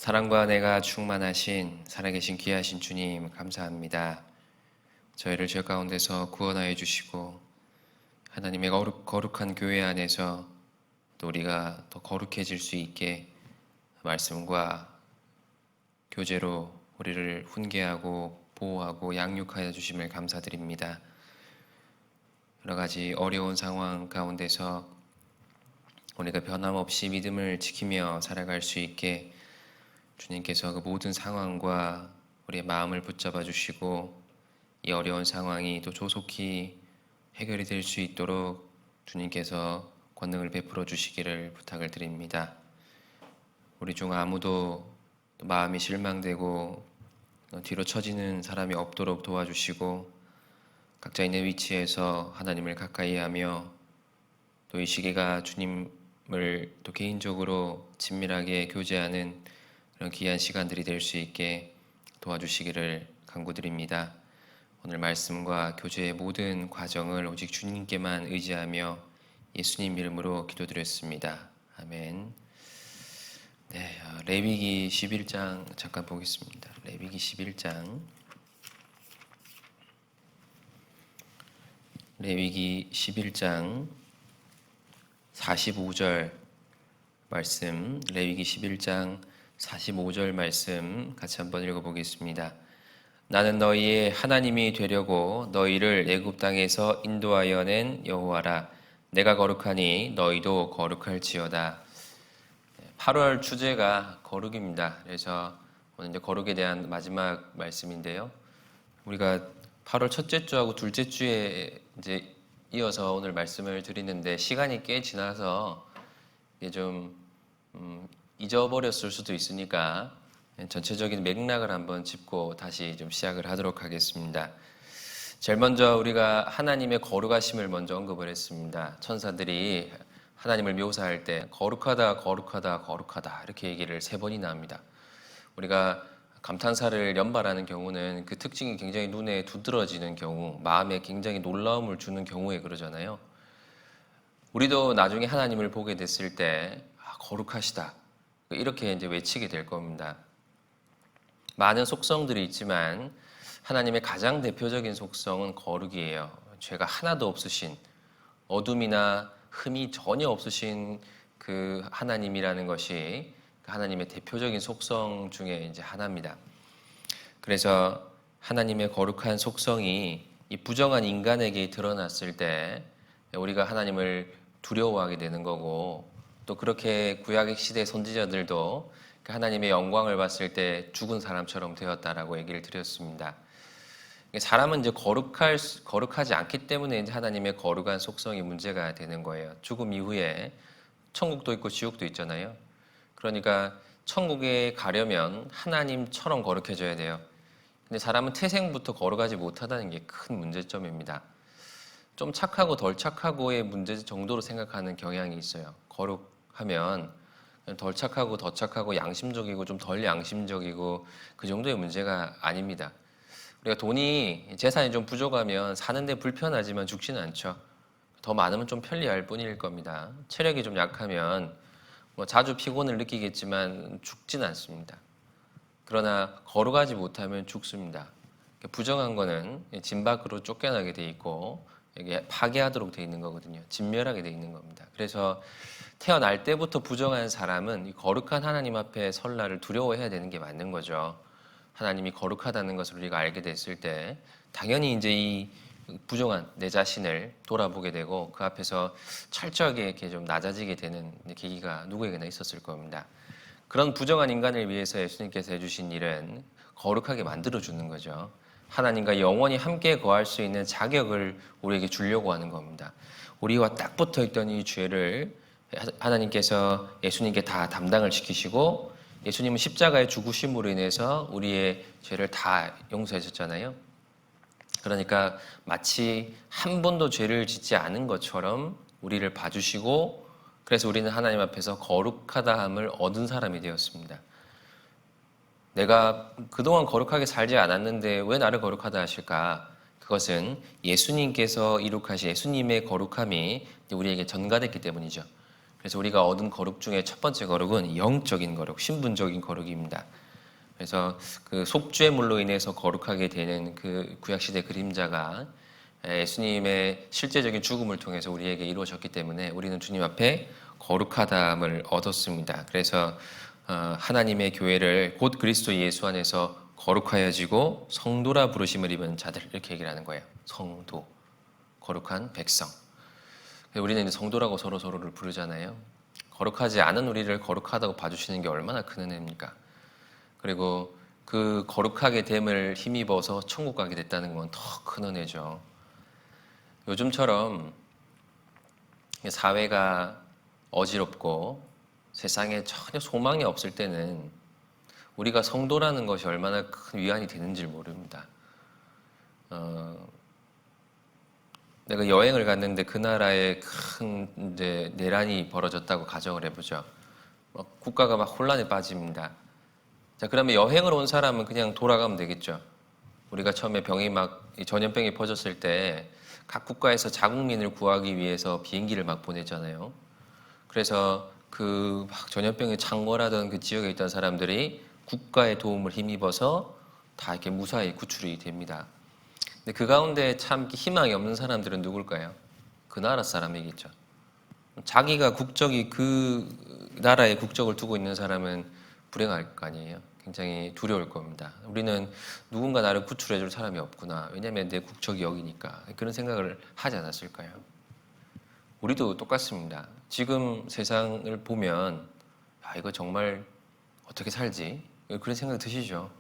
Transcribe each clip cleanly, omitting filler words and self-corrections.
사랑과 은혜가 충만하신 살아계신 귀하신 주님 감사합니다. 저희를 죄 가운데서 구원하여 주시고 하나님의 거룩한 교회 안에서 또 우리가 더 거룩해질 수 있게 말씀과 교제로 우리를 훈계하고 보호하고 양육하여 주심을 감사드립니다. 여러 가지 어려운 상황 가운데서 우리가 변함없이 믿음을 지키며 살아갈 수 있게 주님께서 그 모든 상황과 우리의 마음을 붙잡아 주시고 이 어려운 상황이 또 조속히 해결이 될 수 있도록 주님께서 권능을 베풀어 주시기를 부탁을 드립니다. 우리 중 아무도 마음이 실망되고 뒤로 처지는 사람이 없도록 도와주시고 각자 있는 위치에서 하나님을 가까이 하며 또 이 시기가 주님을 또 개인적으로 친밀하게 교제하는 그런 귀한 시간들이 될 수 있게 도와주시기를 간구드립니다. 오늘 말씀과 교제의 모든 과정을 오직 주님께만 의지하며 예수님 이름으로 기도드렸습니다. 아멘. 네, 레위기 11장 잠깐 보겠습니다. 레위기 11장 레위기 11장 45절 말씀, 레위기 11장 45절 말씀 같이 한번 읽어보겠습니다. 나는 너희의 하나님이 되려고 너희를 애굽 땅에서 인도하여 낸 여호와라. 내가 거룩하니 너희도 거룩할지어다. 8월 주제가 거룩입니다. 그래서 오늘 이제 거룩에 대한 마지막 말씀인데요. 우리가 8월 첫째 주하고 둘째 주에 이제 이어서 오늘 말씀을 드리는데 시간이 꽤 지나서 이게 좀 잊어버렸을 수도 있으니까 전체적인 맥락을 한번 짚고 다시 좀 시작을 하도록 하겠습니다. 제일 먼저 우리가 하나님의 거룩하심을 먼저 언급을 했습니다. 천사들이 하나님을 묘사할 때 거룩하다, 거룩하다, 거룩하다 이렇게 얘기를 3번이나 합니다. 우리가 감탄사를 연발하는 경우는 그 특징이 굉장히 눈에 두드러지는 경우, 마음에 굉장히 놀라움을 주는 경우에 그러잖아요. 우리도 나중에 하나님을 보게 됐을 때 거룩하시다 이렇게 이제 외치게 될 겁니다. 많은 속성들이 있지만 하나님의 가장 대표적인 속성은 거룩이에요. 죄가 하나도 없으신, 어둠이나 흠이 전혀 없으신 그 하나님이라는 것이 하나님의 대표적인 속성 중에 이제 하나입니다. 그래서 하나님의 거룩한 속성이 이 부정한 인간에게 드러났을 때 우리가 하나님을 두려워하게 되는 거고, 또 그렇게 구약 시대 선지자들도 하나님의 영광을 봤을 때 죽은 사람처럼 되었다라고 얘기를 드렸습니다. 사람은 이제 거룩하지 않기 때문에 이제 하나님의 거룩한 속성이 문제가 되는 거예요. 죽음 이후에 천국도 있고 지옥도 있잖아요. 그러니까 천국에 가려면 하나님처럼 거룩해져야 돼요. 근데 사람은 태생부터 거룩하지 못하다는 게 큰 문제점입니다. 좀 착하고 덜 착하고의 문제 정도로 생각하는 경향이 있어요. 거룩하면 덜 착하고 더 착하고 양심적이고 좀 덜 양심적이고 그 정도의 문제가 아닙니다. 우리가 돈이 재산이 좀 부족하면 사는데 불편하지만 죽지는 않죠. 더 많으면 좀 편리할 뿐일 겁니다. 체력이 좀 약하면 자주 피곤을 느끼겠지만 죽지는 않습니다. 그러나 거룩하지 못하면 죽습니다. 부정한 거는 진 밖으로 쫓겨나게 돼 있고 이게 파괴하도록 돼 있는 거거든요. 진멸하게 돼 있는 겁니다. 그래서 태어날 때부터 부정한 사람은 이 거룩한 하나님 앞에 설날을 두려워해야 되는 게 맞는 거죠. 하나님이 거룩하다는 것을 우리가 알게 됐을 때 당연히 이제 이 부정한 내 자신을 돌아보게 되고 그 앞에서 철저하게 이렇게 좀 낮아지게 되는 계기가 누구에게나 있었을 겁니다. 그런 부정한 인간을 위해서 예수님께서 해주신 일은 거룩하게 만들어주는 거죠. 하나님과 영원히 함께 거할 수 있는 자격을 우리에게 주려고 하는 겁니다. 우리와 딱 붙어있던 이 죄를 하나님께서 예수님께 다 담당을 시키시고 예수님은 십자가의 죽으심으로 인해서 우리의 죄를 다 용서해 줬잖아요. 그러니까 마치 한 번도 죄를 짓지 않은 것처럼 우리를 봐주시고 그래서 우리는 하나님 앞에서 거룩하다함을 얻은 사람이 되었습니다. 내가 그동안 거룩하게 살지 않았는데 왜 나를 거룩하다 하실까? 그것은 예수님께서 이룩하신 예수님의 거룩함이 우리에게 전가됐기 때문이죠. 그래서 우리가 얻은 거룩 중에 첫 번째 거룩은 영적인 거룩, 신분적인 거룩입니다. 그래서 그 속죄 물로 인해서 거룩하게 되는 그 구약시대 그림자가 예수님의 실제적인 죽음을 통해서 우리에게 이루어졌기 때문에 우리는 주님 앞에 거룩하담을 얻었습니다. 그래서 하나님의 교회를 곧 그리스도 예수 안에서 거룩하여지고 성도라 부르심을 입은 자들, 이렇게 얘기를 하는 거예요. 성도, 거룩한 백성. 우리는 이제 성도라고 서로를 부르잖아요. 거룩하지 않은 우리를 거룩하다고 봐주시는 게 얼마나 큰 은혜입니까? 그리고 그 거룩하게 됨을 힘입어서 천국 가게 됐다는 건 더 큰 은혜죠. 요즘처럼 사회가 어지럽고 세상에 전혀 소망이 없을 때는 우리가 성도라는 것이 얼마나 큰 위안이 되는지 모릅니다. 내가 여행을 갔는데 그 나라에 큰 이제 내란이 벌어졌다고 가정을 해보죠. 국가가 막 혼란에 빠집니다. 자, 그러면 여행을 온 사람은 그냥 돌아가면 되겠죠. 우리가 처음에 병이 막 전염병이 퍼졌을 때 각 국가에서 자국민을 구하기 위해서 비행기를 막 보내잖아요. 그래서 그 막 전염병이 창궐하던 그 지역에 있던 사람들이 국가의 도움을 힘입어서 다 이렇게 무사히 구출이 됩니다. 근데 그 가운데 참 희망이 없는 사람들은 누굴까요? 그 나라 사람이겠죠. 자기가 국적이 그 나라의 국적을 두고 있는 사람은 불행할 거 아니에요. 굉장히 두려울 겁니다. 우리는 누군가 나를 구출해 줄 사람이 없구나. 왜냐하면 내 국적이 여기니까. 그런 생각을 하지 않았을까요? 우리도 똑같습니다. 지금 세상을 보면 이거 정말 어떻게 살지? 그런 생각 드시죠?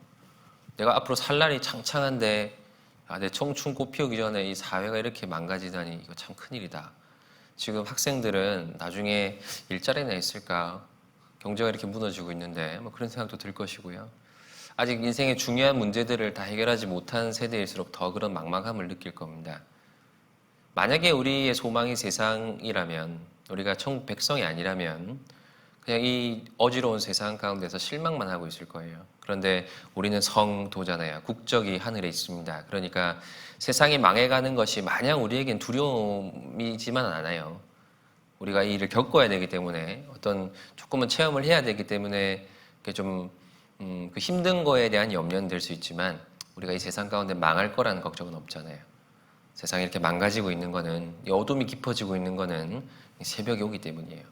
내가 앞으로 살 날이 창창한데 내 청춘 꽃 피우기 전에 이 사회가 이렇게 망가지다니 이거 참 큰일이다. 지금 학생들은 나중에 일자리나 있을까? 경제가 이렇게 무너지고 있는데 그런 생각도 들 것이고요. 아직 인생의 중요한 문제들을 다 해결하지 못한 세대일수록 더 그런 막막함을 느낄 겁니다. 만약에 우리의 소망이 세상이라면, 우리가 천국 백성이 아니라면 그냥 이 어지러운 세상 가운데서 실망만 하고 있을 거예요. 그런데 우리는 성도잖아요. 국적이 하늘에 있습니다. 그러니까 세상이 망해가는 것이 마냥 우리에겐 두려움이지만 않아요. 우리가 이 일을 겪어야 되기 때문에 어떤 조금은 체험을 해야 되기 때문에 그 힘든 거에 대한 염려는 될 수 있지만 우리가 이 세상 가운데 망할 거라는 걱정은 없잖아요. 세상이 이렇게 망가지고 있는 거는, 이 어둠이 깊어지고 있는 거는 새벽이 오기 때문이에요.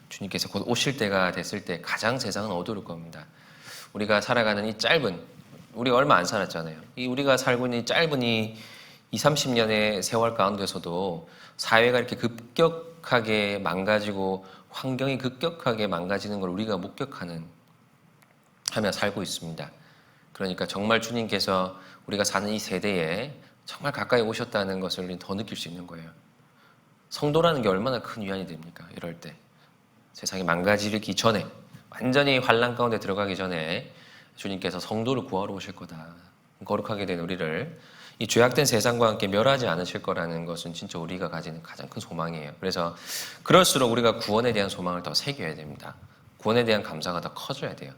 주님께서 곧 오실 때가 됐을 때 가장 세상은 어두울 겁니다. 우리가 살아가는 이 짧은, 우리가 얼마 안 살았잖아요. 이 우리가 살고 있는 이 짧은 이 30년의 세월 가운데서도 사회가 이렇게 급격하게 망가지고 환경이 급격하게 망가지는 걸 우리가 하며 살고 있습니다. 그러니까 정말 주님께서 우리가 사는 이 세대에 정말 가까이 오셨다는 것을 더 느낄 수 있는 거예요. 성도라는 게 얼마나 큰 위안이 됩니까? 이럴 때. 세상이 망가지기 전에, 완전히 환란 가운데 들어가기 전에 주님께서 성도를 구하러 오실 거다. 거룩하게 된 우리를 이 죄악된 세상과 함께 멸하지 않으실 거라는 것은 진짜 우리가 가지는 가장 큰 소망이에요. 그래서 그럴수록 우리가 구원에 대한 소망을 더 새겨야 됩니다. 구원에 대한 감사가 더 커져야 돼요.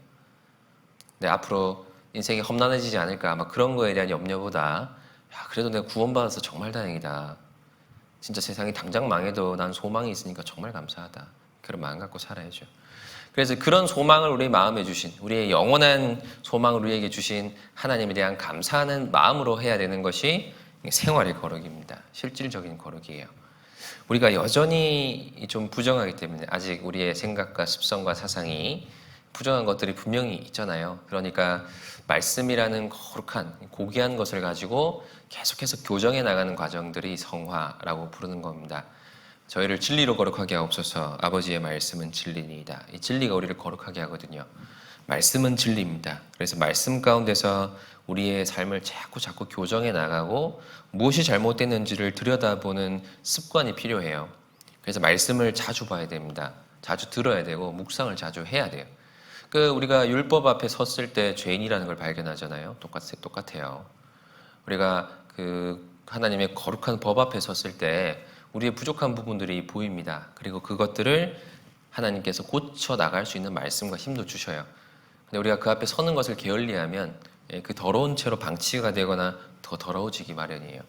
네, 앞으로 인생이 험난해지지 않을까 아마 그런 거에 대한 염려보다 그래도 내가 구원받아서 정말 다행이다. 진짜 세상이 당장 망해도 난 소망이 있으니까 정말 감사하다. 그런 마음 갖고 살아야죠. 그래서 그런 소망을 우리 마음에 주신, 우리의 영원한 소망을 우리에게 주신 하나님에 대한 감사하는 마음으로 해야 되는 것이 생활의 거룩입니다. 실질적인 거룩이에요. 우리가 여전히 좀 부정하기 때문에 아직 우리의 생각과 습성과 사상이 부정한 것들이 분명히 있잖아요. 그러니까 말씀이라는 거룩한 고귀한 것을 가지고 계속해서 교정해 나가는 과정들이 성화라고 부르는 겁니다. 저희를 진리로 거룩하게 하옵소서. 아버지의 말씀은 진리니이다. 이 진리가 우리를 거룩하게 하거든요. 말씀은 진리입니다. 그래서 말씀 가운데서 우리의 삶을 자꾸 교정해 나가고 무엇이 잘못됐는지를 들여다보는 습관이 필요해요. 그래서 말씀을 자주 봐야 됩니다. 자주 들어야 되고 묵상을 자주 해야 돼요. 우리가 율법 앞에 섰을 때 죄인이라는 걸 발견하잖아요. 똑같아요. 우리가 하나님의 거룩한 법 앞에 섰을 때 우리의 부족한 부분들이 보입니다. 그리고 그것들을 하나님께서 고쳐 나갈 수 있는 말씀과 힘도 주셔요. 근데 우리가 그 앞에 서는 것을 게을리하면 그 더러운 채로 방치가 되거나 더 더러워지기 마련이에요.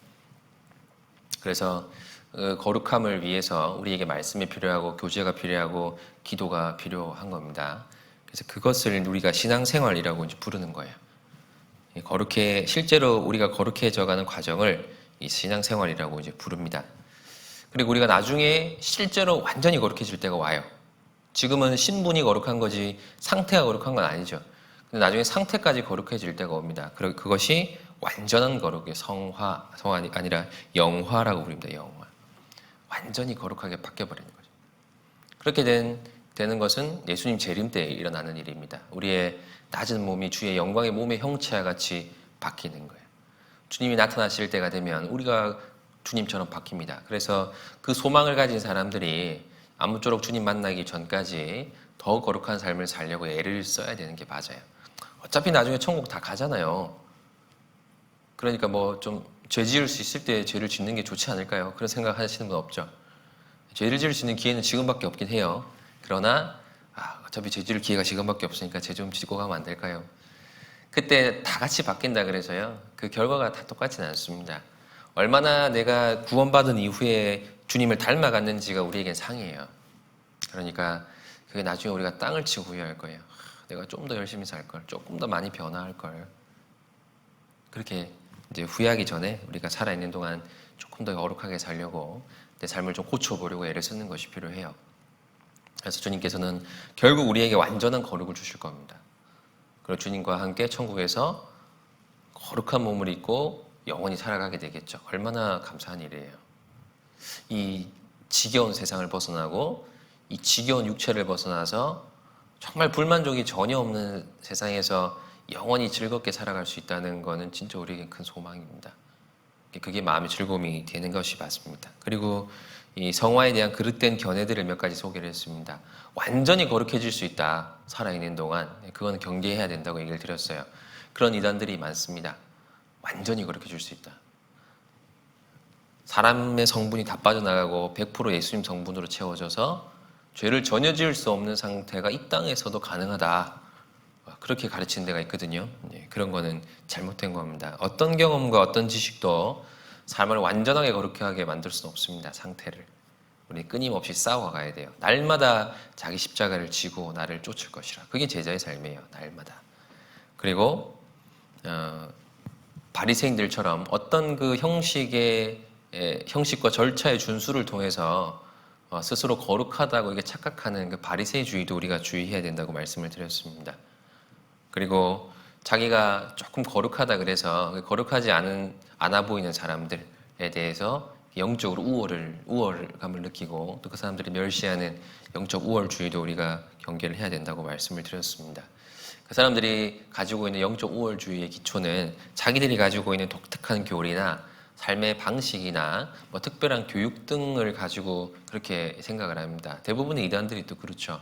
그래서 거룩함을 위해서 우리에게 말씀이 필요하고 교제가 필요하고 기도가 필요한 겁니다. 그래서 그것을 우리가 신앙생활이라고 이제 부르는 거예요. 실제로 우리가 거룩해져가는 과정을 이 신앙생활이라고 이제 부릅니다. 그리고 우리가 나중에 실제로 완전히 거룩해질 때가 와요. 지금은 신분이 거룩한 거지 상태가 거룩한 건 아니죠. 근데 나중에 상태까지 거룩해질 때가 옵니다. 그것이 완전한 거룩의 성화가 아니라 영화라고 부릅니다. 영화. 완전히 거룩하게 바뀌어버리는 거죠. 그렇게 되는 것은 예수님 재림 때 일어나는 일입니다. 우리의 낮은 몸이 주의 영광의 몸의 형체와 같이 바뀌는 거예요. 주님이 나타나실 때가 되면 우리가 주님처럼 바뀝니다. 그래서 그 소망을 가진 사람들이 아무쪼록 주님 만나기 전까지 더 거룩한 삶을 살려고 애를 써야 되는 게 맞아요. 어차피 나중에 천국 다 가잖아요. 그러니까 뭐 좀 죄 지을 수 있을 때 죄를 짓는 게 좋지 않을까요? 그런 생각 하시는 분 없죠? 죄를 지을 수 있는 기회는 지금밖에 없긴 해요. 그러나 어차피 죄 지을 기회가 지금밖에 없으니까 죄 좀 짓고 가면 안 될까요? 그때 다 같이 바뀐다 그래서요. 그 결과가 다 똑같지는 않습니다. 얼마나 내가 구원받은 이후에 주님을 닮아갔는지가 우리에겐 상이에요. 그러니까 그게 나중에 우리가 땅을 치고 후회할 거예요. 내가 좀 더 열심히 살 걸, 조금 더 많이 변화할 걸. 그렇게 이제 후회하기 전에 우리가 살아있는 동안 조금 더 거룩하게 살려고 내 삶을 좀 고쳐보려고 애를 쓰는 것이 필요해요. 그래서 주님께서는 결국 우리에게 완전한 거룩을 주실 겁니다. 그리고 주님과 함께 천국에서 거룩한 몸을 입고 영원히 살아가게 되겠죠. 얼마나 감사한 일이에요. 이 지겨운 세상을 벗어나고 이 지겨운 육체를 벗어나서 정말 불만족이 전혀 없는 세상에서 영원히 즐겁게 살아갈 수 있다는 것은 진짜 우리에게 큰 소망입니다. 그게 마음의 즐거움이 되는 것이 맞습니다. 그리고 이 성화에 대한 그릇된 견해들을 몇 가지 소개를 했습니다. 완전히 거룩해질 수 있다. 살아있는 동안. 그건 경계해야 된다고 얘기를 드렸어요. 그런 이단들이 많습니다. 완전히 거룩해질 수 있다. 사람의 성분이 다 빠져나가고 100% 예수님 성분으로 채워져서 죄를 전혀 지을 수 없는 상태가 이 땅에서도 가능하다. 그렇게 가르치는 데가 있거든요. 그런 거는 잘못된 겁니다. 어떤 경험과 어떤 지식도 삶을 완전하게 거룩하게 만들 수는 없습니다. 상태를. 우리 끊임없이 싸워가야 돼요. 날마다 자기 십자가를 지고 나를 쫓을 것이라. 그게 제자의 삶이에요. 날마다. 그리고 바리새인들처럼 어떤 그 형식과 절차의 준수를 통해서 스스로 거룩하다고 이게 착각하는 그 바리새이주의도 우리가 주의해야 된다고 말씀을 드렸습니다. 그리고 자기가 조금 거룩하다 그래서 거룩하지 않아 보이는 사람들에 대해서 영적으로 우월감을 느끼고 또 그 사람들이 멸시하는 영적 우월주의도 우리가 경계를 해야 된다고 말씀을 드렸습니다. 그 사람들이 가지고 있는 영적 우월주의의 기초는 자기들이 가지고 있는 독특한 교리나 삶의 방식이나 뭐 특별한 교육 등을 가지고 그렇게 생각을 합니다. 대부분의 이단들이 또 그렇죠.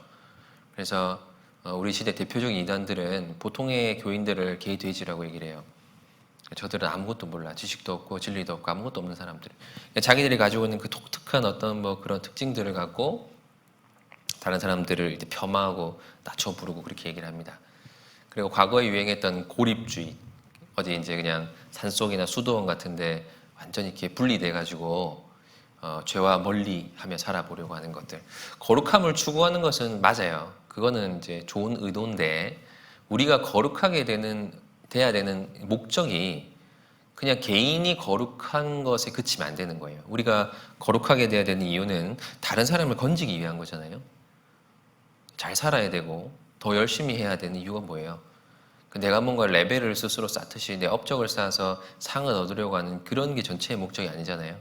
그래서 우리 시대 대표적인 이단들은 보통의 교인들을 개돼지라고 얘기를 해요. 저들은 아무것도 몰라. 지식도 없고 진리도 없고 아무것도 없는 사람들. 자기들이 가지고 있는 그 독특한 어떤 뭐 그런 특징들을 갖고 다른 사람들을 이제 폄하하고 낮춰 부르고 그렇게 얘기를 합니다. 그리고 과거에 유행했던 고립주의. 어디 이제 그냥 산속이나 수도원 같은데 완전히 이렇게 분리돼 가지고 죄와 멀리 하며 살아보려고 하는 것들. 거룩함을 추구하는 것은 맞아요. 그거는 이제 좋은 의도인데 우리가 거룩하게 돼야 되는 목적이 그냥 개인이 거룩한 것에 그치면 안 되는 거예요. 우리가 거룩하게 돼야 되는 이유는 다른 사람을 건지기 위한 거잖아요. 잘 살아야 되고 더 열심히 해야 되는 이유가 뭐예요? 내가 뭔가 레벨을 스스로 쌓듯이 내 업적을 쌓아서 상을 얻으려고 하는 그런 게 전체의 목적이 아니잖아요.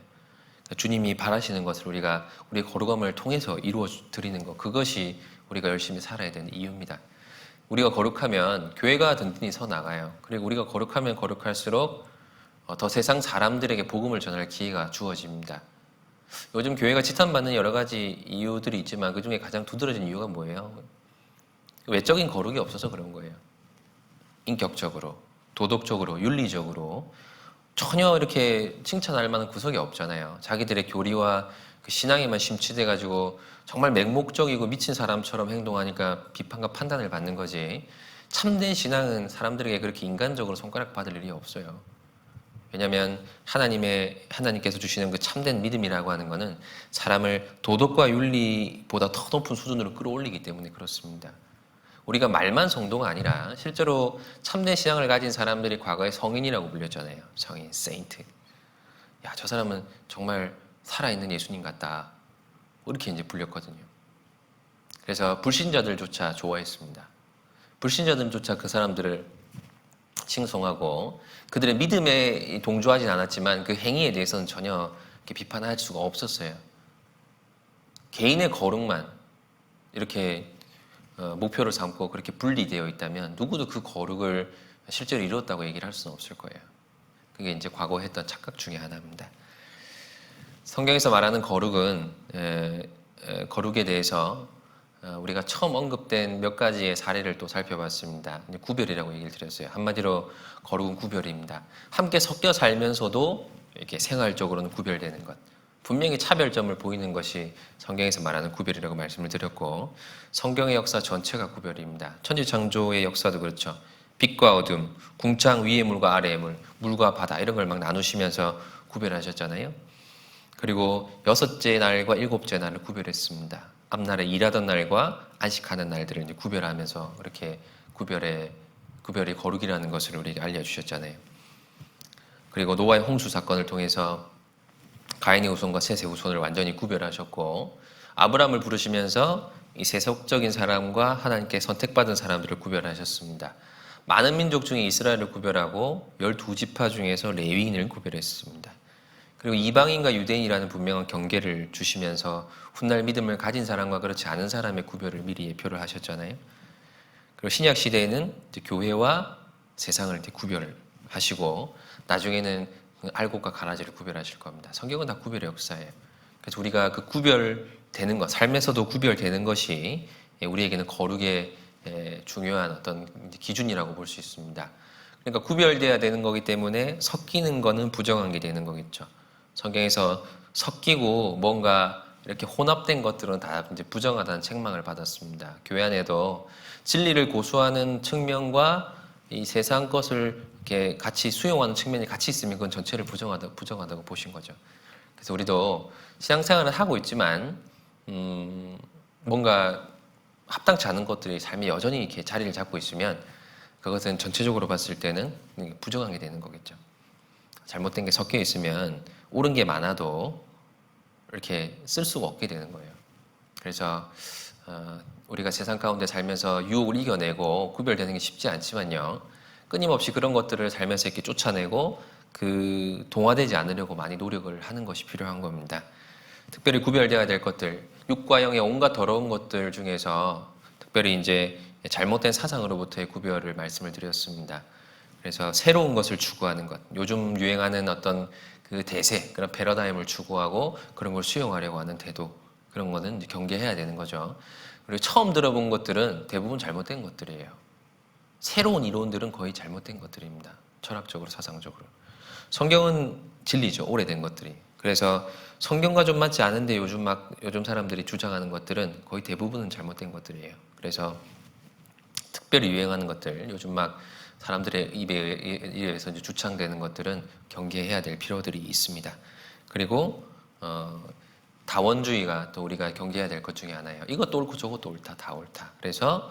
주님이 바라시는 것을 우리의 거룩함을 통해서 이루어 드리는 것, 그것이 우리가 열심히 살아야 되는 이유입니다. 우리가 거룩하면 교회가 든든히 서 나가요. 그리고 우리가 거룩하면 거룩할수록 더 세상 사람들에게 복음을 전할 기회가 주어집니다. 요즘 교회가 지탄받는 여러 가지 이유들이 있지만 그중에 가장 두드러진 이유가 뭐예요? 외적인 거룩이 없어서 그런 거예요. 인격적으로, 도덕적으로, 윤리적으로 전혀 이렇게 칭찬할 만한 구석이 없잖아요. 자기들의 교리와 그 신앙에만 심취돼가지고 정말 맹목적이고 미친 사람처럼 행동하니까 비판과 판단을 받는 거지. 참된 신앙은 사람들에게 그렇게 인간적으로 손가락 받을 일이 없어요. 왜냐하면 하나님께서 주시는 그 참된 믿음이라고 하는 것은 사람을 도덕과 윤리보다 더 높은 수준으로 끌어올리기 때문에 그렇습니다. 우리가 말만 성도가 아니라 실제로 참된 신앙을 가진 사람들이 과거에 성인이라고 불렸잖아요. 성인, 세인트. 야, 저 사람은 정말 살아있는 예수님 같다. 이렇게 이제 불렸거든요. 그래서 불신자들조차 좋아했습니다. 불신자들조차 그 사람들을 칭송하고 그들의 믿음에 동조하진 않았지만 그 행위에 대해서는 전혀 비판할 수가 없었어요. 개인의 거룩만 이렇게 목표를 삼고 그렇게 분리되어 있다면 누구도 그 거룩을 실제로 이루었다고 얘기를 할 수는 없을 거예요. 그게 이제 과거에 했던 착각 중에 하나입니다. 성경에서 말하는 거룩은 거룩에 대해서 우리가 처음 언급된 몇 가지의 사례를 또 살펴봤습니다. 구별이라고 얘기를 드렸어요. 한마디로 거룩은 구별입니다. 함께 섞여 살면서도 이렇게 생활적으로는 구별되는 것. 분명히 차별점을 보이는 것이 성경에서 말하는 구별이라고 말씀을 드렸고, 성경의 역사 전체가 구별입니다. 천지창조의 역사도 그렇죠. 빛과 어둠, 궁창 위의 물과 아래의 물, 물과 바다 이런 걸 막 나누시면서 구별하셨잖아요. 그리고 6째 날과 7째 날을 구별했습니다. 앞날에 일하던 날과 안식하는 날들을 이제 구별하면서 이렇게 구별이 거룩이라는 것을 우리에게 알려주셨잖아요. 그리고 노아의 홍수 사건을 통해서 가인의 후손과 셋의 후손을 완전히 구별하셨고, 아브라함을 부르시면서 이 세속적인 사람과 하나님께 선택받은 사람들을 구별하셨습니다. 많은 민족 중에 이스라엘을 구별하고 12지파 중에서 레위인을 구별했습니다. 그리고 이방인과 유대인이라는 분명한 경계를 주시면서 훗날 믿음을 가진 사람과 그렇지 않은 사람의 구별을 미리 예표를 하셨잖아요. 그리고 신약 시대에는 이제 교회와 세상을 이제 구별하시고 나중에는 알곡과 가라지를 구별하실 겁니다. 성경은 다 구별의 역사예요. 그래서 우리가 그 구별되는 것, 삶에서도 구별되는 것이 우리에게는 거룩의 중요한 어떤 기준이라고 볼 수 있습니다. 그러니까 구별돼야 되는 거기 때문에 섞이는 거는 부정한 게 되는 거겠죠. 성경에서 섞이고 뭔가 이렇게 혼합된 것들은 다 이제 부정하다는 책망을 받았습니다. 교회 안에도 진리를 고수하는 측면과 이 세상 것을 이렇게 같이 수용하는 측면이 같이 있으면 그건 전체를 부정하다고 보신 거죠. 그래서 우리도 신앙생활을 하고 있지만 뭔가 합당치 않은 것들이 삶에 여전히 이렇게 자리를 잡고 있으면 그것은 전체적으로 봤을 때는 부정한 게 되는 거겠죠. 잘못된 게 섞여 있으면 옳은 게 많아도 이렇게 쓸 수가 없게 되는 거예요. 그래서 우리가 세상 가운데 살면서 유혹을 이겨내고 구별되는 게 쉽지 않지만요. 끊임없이 그런 것들을 살면서 이렇게 쫓아내고 그 동화되지 않으려고 많이 노력을 하는 것이 필요한 겁니다. 특별히 구별되어야 될 것들, 육과 영의 온갖 더러운 것들 중에서 특별히 이제 잘못된 사상으로부터의 구별을 말씀을 드렸습니다. 그래서 새로운 것을 추구하는 것, 요즘 유행하는 어떤 그 대세, 그런 패러다임을 추구하고 그런 걸 수용하려고 하는 태도, 그런 거는 이제 경계해야 되는 거죠. 그리고 처음 들어본 것들은 대부분 잘못된 것들이에요. 새로운 이론들은 거의 잘못된 것들입니다. 철학적으로, 사상적으로. 성경은 진리죠. 오래된 것들이. 그래서 성경과 좀 맞지 않은데 요즘 사람들이 주장하는 것들은 거의 대부분은 잘못된 것들이에요. 그래서 특별히 유행하는 것들, 요즘 막 사람들의 입에 의해서 이제 주창되는 것들은 경계해야 될 필요들이 있습니다. 그리고 다원주의가 또 우리가 경계해야 될 것 중에 하나예요. 이것도 옳고 저것도 옳다, 다 옳다. 그래서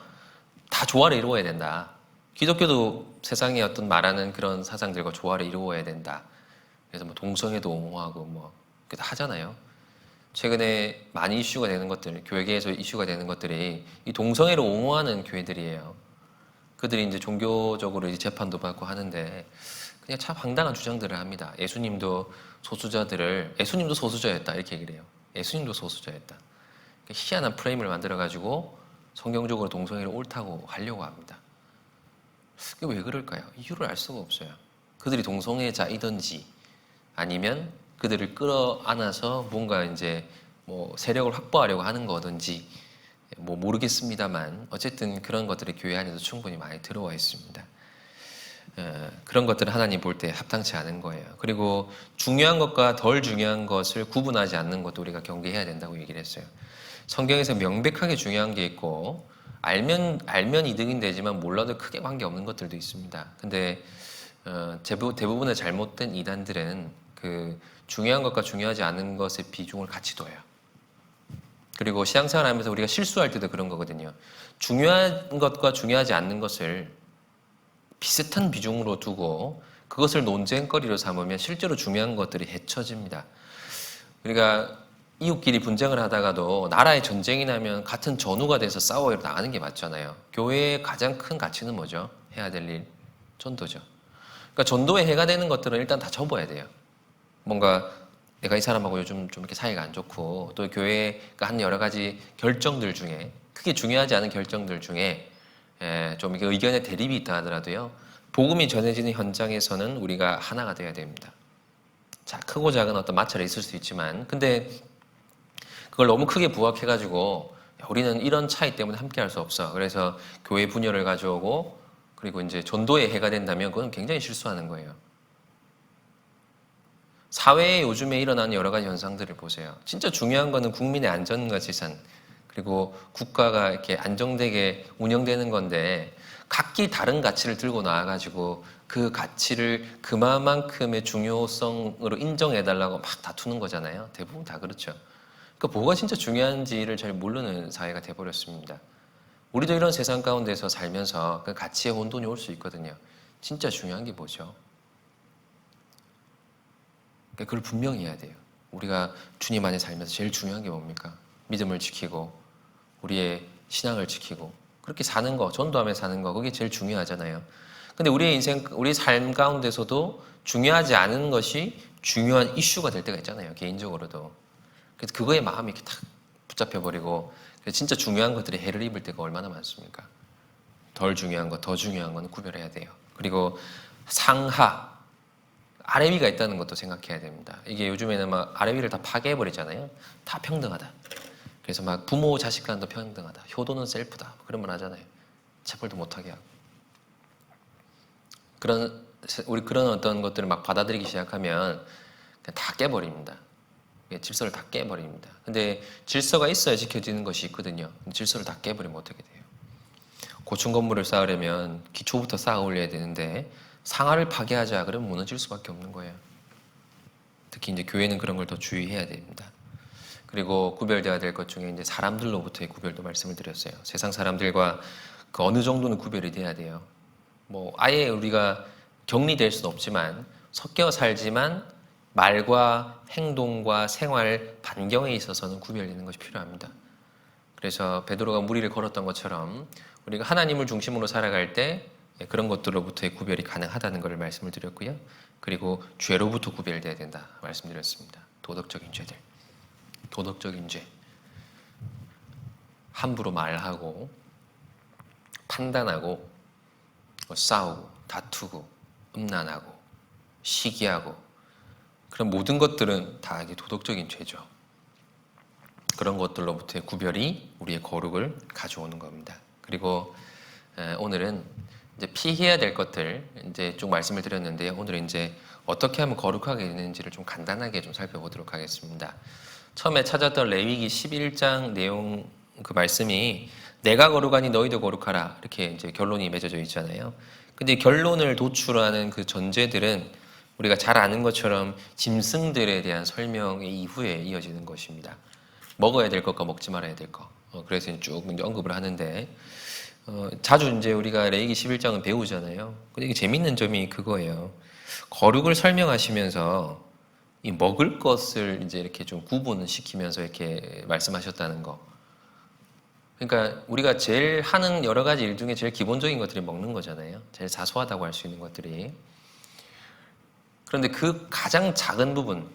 다 조화를 이루어야 된다. 기독교도 세상에 어떤 말하는 그런 사상들과 조화를 이루어야 된다. 그래서 뭐 동성애도 옹호하고 뭐 하잖아요. 최근에 많이 이슈가 되는 것들, 교회계에서 이슈가 되는 것들이 이 동성애를 옹호하는 교회들이에요. 그들이 이제 종교적으로 이제 재판도 받고 하는데 그냥 참 황당한 주장들을 합니다. 예수님도 소수자였다 이렇게 얘기를 해요. 예수님도 소수자였다. 희한한 프레임을 만들어가지고 성경적으로 동성애를 옳다고 하려고 합니다. 그게 왜 그럴까요? 이유를 알 수가 없어요. 그들이 동성애자이든지 아니면 그들을 끌어안아서 뭔가 이제 뭐 세력을 확보하려고 하는 거든지 뭐 모르겠습니다만 어쨌든 그런 것들이 교회 안에도 충분히 많이 들어와 있습니다. 그런 것들은 하나님 볼 때 합당치 않은 거예요. 그리고 중요한 것과 덜 중요한 것을 구분하지 않는 것도 우리가 경계해야 된다고 얘기를 했어요. 성경에서 명백하게 중요한 게 있고 알면 이득이 되지만 몰라도 크게 관계없는 것들도 있습니다. 근데 대부분의 잘못된 이단들은 그 중요한 것과 중요하지 않은 것의 비중을 같이 둬요. 그리고 신앙생활 하면서 우리가 실수할 때도 그런 거거든요. 중요한 것과 중요하지 않는 것을 비슷한 비중으로 두고 그것을 논쟁거리로 삼으면 실제로 중요한 것들이 헤쳐집니다. 우리가 이웃끼리 분쟁을 하다가도 나라의 전쟁이 나면 같은 전우가 돼서 싸워요 나가는 게 맞잖아요. 교회의 가장 큰 가치는 뭐죠? 해야 될 일, 전도죠. 그러니까 전도에 해가 되는 것들은 일단 다 접어야 돼요. 뭔가 내가 이 사람하고 요즘 좀 이렇게 사이가 안 좋고 또 교회가 한 여러 가지 결정들 중에 크게 중요하지 않은 결정들 중에 좀 이게 의견의 대립이 있다 하더라도요. 복음이 전해지는 현장에서는 우리가 하나가 돼야 됩니다. 자, 크고 작은 어떤 마찰이 있을 수 있지만 근데 그걸 너무 크게 부각해가지고 우리는 이런 차이 때문에 함께 할 수 없어. 그래서 교회 분열을 가져오고 그리고 이제 전도에 해가 된다면 그건 굉장히 실수하는 거예요. 사회에 요즘에 일어나는 여러 가지 현상들을 보세요. 진짜 중요한 거는 국민의 안전과 재산, 그리고 국가가 이렇게 안정되게 운영되는 건데 각기 다른 가치를 들고 나와가지고 그 가치를 그만큼의 중요성으로 인정해달라고 막 다투는 거잖아요. 대부분 다 그렇죠. 그러니까 뭐가 진짜 중요한지를 잘 모르는 사회가 돼버렸습니다. 우리도 이런 세상 가운데서 살면서 그 가치의 혼돈이 올 수 있거든요. 진짜 중요한 게 뭐죠? 그걸 분명히 해야 돼요. 우리가 주님 안에 살면서 제일 중요한 게 뭡니까? 믿음을 지키고 우리의 신앙을 지키고 그렇게 사는 거, 전도하며 사는 거 그게 제일 중요하잖아요. 근데 우리의 인생, 우리 삶 가운데서도 중요하지 않은 것이 중요한 이슈가 될 때가 있잖아요. 개인적으로도. 그래서 그거에 마음이 이렇게 탁 붙잡혀버리고 진짜 중요한 것들이 해를 입을 때가 얼마나 많습니까? 덜 중요한 것, 더 중요한 건 구별해야 돼요. 그리고 상하, 아래 위가 있다는 것도 생각해야 됩니다. 이게 요즘에는 막 아래 위를 다 파괴해버리잖아요. 다 평등하다. 그래서 막 부모 자식 간도 평등하다. 효도는 셀프다. 그런 말 하잖아요. 체벌도 못하게 하고. 우리 그런 어떤 것들을 막 받아들이기 시작하면 그냥 다 깨버립니다. 질서를 다 깨버립니다. 근데 질서가 있어야 지켜지는 것이 있거든요. 질서를 다 깨버리면 어떻게 돼요? 고층 건물을 쌓으려면 기초부터 쌓아 올려야 되는데 상하를 파괴하자 그러면 무너질 수밖에 없는 거예요. 특히 이제 교회는 그런 걸 더 주의해야 됩니다. 그리고 구별되어야 될 것 중에 이제 사람들로부터의 구별도 말씀을 드렸어요. 세상 사람들과 그 어느 정도는 구별이 돼야 돼요. 뭐 아예 우리가 격리될 수는 없지만 섞여 살지만 말과 행동과 생활 반경에 있어서는 구별되는 것이 필요합니다. 그래서 베드로가 무리를 걸었던 것처럼 우리가 하나님을 중심으로 살아갈 때 그런 것들로부터의 구별이 가능하다는 것을 말씀을 드렸고요. 그리고 죄로부터 구별돼야 된다 말씀드렸습니다. 도덕적인 죄들, 도덕적인 죄, 함부로 말하고 판단하고 싸우고 다투고 음란하고 시기하고 그런 모든 것들은 다 이게 도덕적인 죄죠. 그런 것들로부터의 구별이 우리의 거룩을 가져오는 겁니다. 그리고 오늘은 이제 피해야 될 것들 이제 쭉 말씀을 드렸는데요. 오늘은 이제 어떻게 하면 거룩하게 되는지를 좀 간단하게 좀 살펴보도록 하겠습니다. 처음에 찾았던 레위기 11장 내용 그 말씀이 내가 거룩하니 너희도 거룩하라 이렇게 이제 결론이 맺어져 있잖아요. 근데 결론을 도출하는 그 전제들은 우리가 잘 아는 것처럼 짐승들에 대한 설명의 이후에 이어지는 것입니다. 먹어야 될 것과 먹지 말아야 될 것. 그래서 쭉 이제 언급을 하는데 자주 이제 우리가 레위기 11장은 배우잖아요. 근데 이게 재밌는 점이 그거예요. 거룩을 설명하시면서 이 먹을 것을 이제 이렇게 좀 구분시키면서 이렇게 말씀하셨다는 거. 그러니까 우리가 제일 하는 여러 가지 일 중에 제일 기본적인 것들이 먹는 거잖아요. 제일 사소하다고 할 수 있는 것들이. 그런데 그 가장 작은 부분,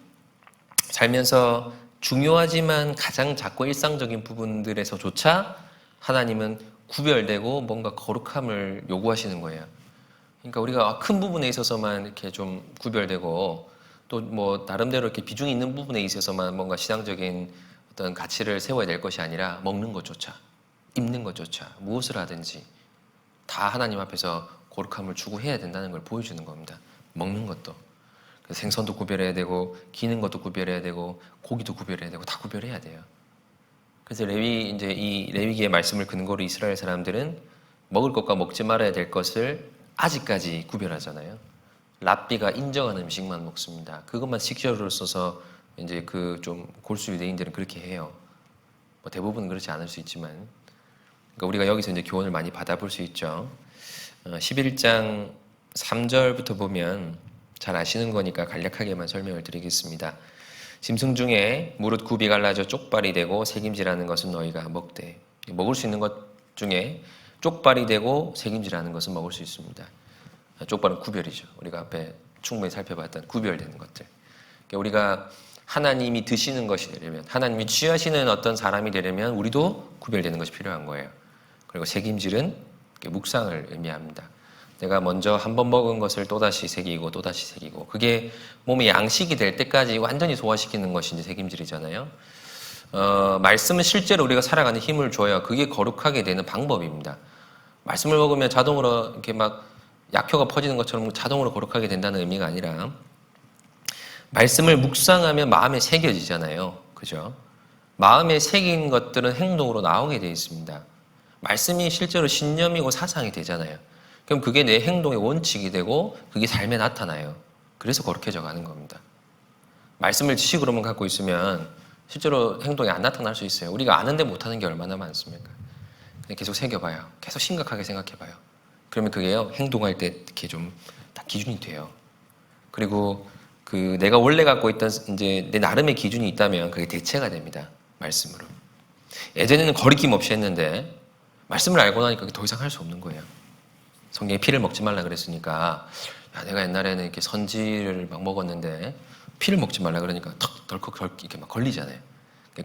살면서 중요하지만 가장 작고 일상적인 부분들에서조차 하나님은 구별되고 뭔가 거룩함을 요구하시는 거예요. 그러니까 우리가 큰 부분에 있어서만 이렇게 좀 구별되고 또 뭐 나름대로 이렇게 비중이 있는 부분에 있어서만 뭔가 신앙적인 어떤 가치를 세워야 될 것이 아니라 먹는 것조차, 입는 것조차, 무엇을 하든지 다 하나님 앞에서 거룩함을 추구해야 된다는 걸 보여주는 겁니다. 먹는 것도. 생선도 구별해야 되고 기는 것도 구별해야 되고 고기도 구별해야 되고 다 구별해야 돼요. 그래서 이제 이 레위기의 말씀을 근거로 이스라엘 사람들은 먹을 것과 먹지 말아야 될 것을 아직까지 구별하잖아요. 랍비가 인정한 음식만 먹습니다. 그것만 식재료로 써서 이제 그 좀 골수 유대인들은 그렇게 해요. 뭐 대부분은 그렇지 않을 수 있지만, 그러니까 우리가 여기서 이제 교훈을 많이 받아볼 수 있죠. 11장 3절부터 보면 잘 아시는 거니까 간략하게만 설명을 드리겠습니다. 짐승 중에 무릇 굽이 갈라져 쪽발이 되고 새김질하는 것은 너희가 먹되. 먹을 수 있는 것 중에 쪽발이 되고 새김질하는 것은 먹을 수 있습니다. 쪽발은 구별이죠. 우리가 앞에 충분히 살펴봤던 구별되는 것들. 그러니까 우리가 하나님이 드시는 것이 되려면, 하나님이 취하시는 어떤 사람이 되려면 우리도 구별되는 것이 필요한 거예요. 그리고 새김질은 묵상을 의미합니다. 내가 먼저 한 번 먹은 것을 또다시 새기고 또다시 새기고, 그게 몸의 양식이 될 때까지 완전히 소화시키는 것이 이제 새김질이잖아요. 말씀은 실제로 우리가 살아가는 힘을 줘야 그게 거룩하게 되는 방법입니다. 말씀을 먹으면 자동으로 이렇게 막 약효가 퍼지는 것처럼 자동으로 거룩하게 된다는 의미가 아니라, 말씀을 묵상하면 마음에 새겨지잖아요. 그죠? 마음에 새긴 것들은 행동으로 나오게 되어 있습니다. 말씀이 실제로 신념이고 사상이 되잖아요. 그럼 그게 내 행동의 원칙이 되고 그게 삶에 나타나요. 그래서 거룩해져 가는 겁니다. 말씀을 지식으로만 갖고 있으면 실제로 행동이 안 나타날 수 있어요. 우리가 아는데 못하는 게 얼마나 많습니까? 계속 새겨봐요. 계속 심각하게 생각해봐요. 그러면 그게요, 행동할 때 이렇게 좀 다 기준이 돼요. 그리고 그 내가 원래 갖고 있던 이제 내 나름의 기준이 있다면 그게 대체가 됩니다. 말씀으로. 예전에는 거리낌 없이 했는데 말씀을 알고 나니까 더 이상 할 수 없는 거예요. 성경에 피를 먹지 말라 그랬으니까, 야, 내가 옛날에는 이렇게 선지를 막 먹었는데 피를 먹지 말라 그러니까 턱 덜컥 이렇게 막 걸리잖아요.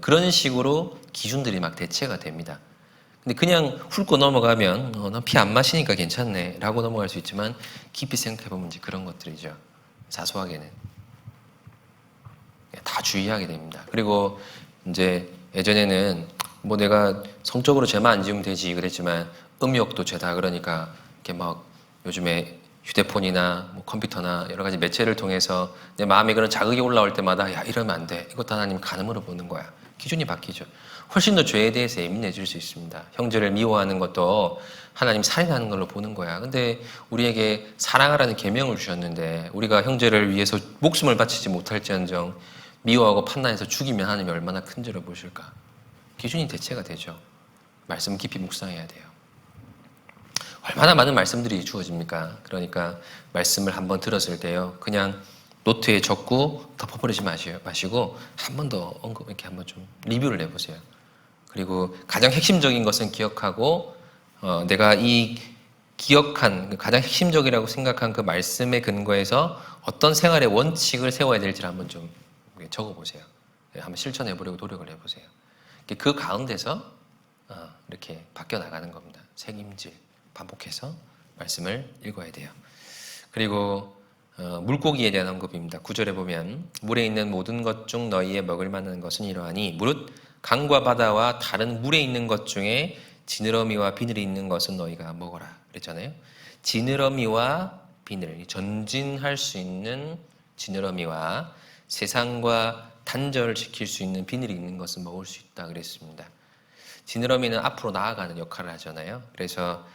그런 식으로 기준들이 막 대체가 됩니다. 근데 그냥 훑고 넘어가면 난 피 안 마시니까 괜찮네 라고 넘어갈 수 있지만, 깊이 생각해보면 이제 그런 것들이죠. 사소하게는 다 주의하게 됩니다. 그리고 이제 예전에는 뭐 내가 성적으로 죄만 안 지으면 되지 그랬지만, 음욕도 죄다 그러니까 이렇게 막 요즘에 휴대폰이나 뭐 컴퓨터나 여러 가지 매체를 통해서 내 마음에 그런 자극이 올라올 때마다, 야, 이러면 안 돼, 이것도 하나님 간음으로 보는 거야. 기준이 바뀌죠. 훨씬 더 죄에 대해서 예민해질 수 있습니다. 형제를 미워하는 것도 하나님 살인하는 걸로 보는 거야. 근데 우리에게 사랑하라는 계명을 주셨는데, 우리가 형제를 위해서 목숨을 바치지 못할지언정 미워하고 판단해서 죽이면 하나님이 얼마나 큰 죄를 보실까. 기준이 대체가 되죠. 말씀 깊이 묵상해야 돼요. 얼마나 많은 말씀들이 주어집니까? 그러니까 말씀을 한번 들었을 때요, 그냥 노트에 적고 덮어버리지 마시고 한 번 더 언급, 이렇게 한번 좀 리뷰를 해보세요. 그리고 가장 핵심적인 것은 기억하고, 내가 이 기억한 가장 핵심적이라고 생각한 그 말씀에 근거해서 어떤 생활의 원칙을 세워야 될지를 한번 좀 적어보세요. 한번 실천해보려고 노력을 해보세요. 그 가운데서 이렇게 바뀌어 나가는 겁니다. 책임질, 반복해서 말씀을 읽어야 돼요. 그리고 물고기에 대한 언급입니다. 9절에 보면, 물에 있는 모든 것 중 너희의 먹을 만한 것은 이러하니 무릇 강과 바다와 다른 물에 있는 것 중에 지느러미와 비늘이 있는 것은 너희가 먹어라 그랬잖아요. 지느러미와 비늘, 전진할 수 있는 지느러미와 세상과 단절을 지킬 수 있는 비늘이 있는 것은 먹을 수 있다 그랬습니다. 지느러미는 앞으로 나아가는 역할을 하잖아요. 그래서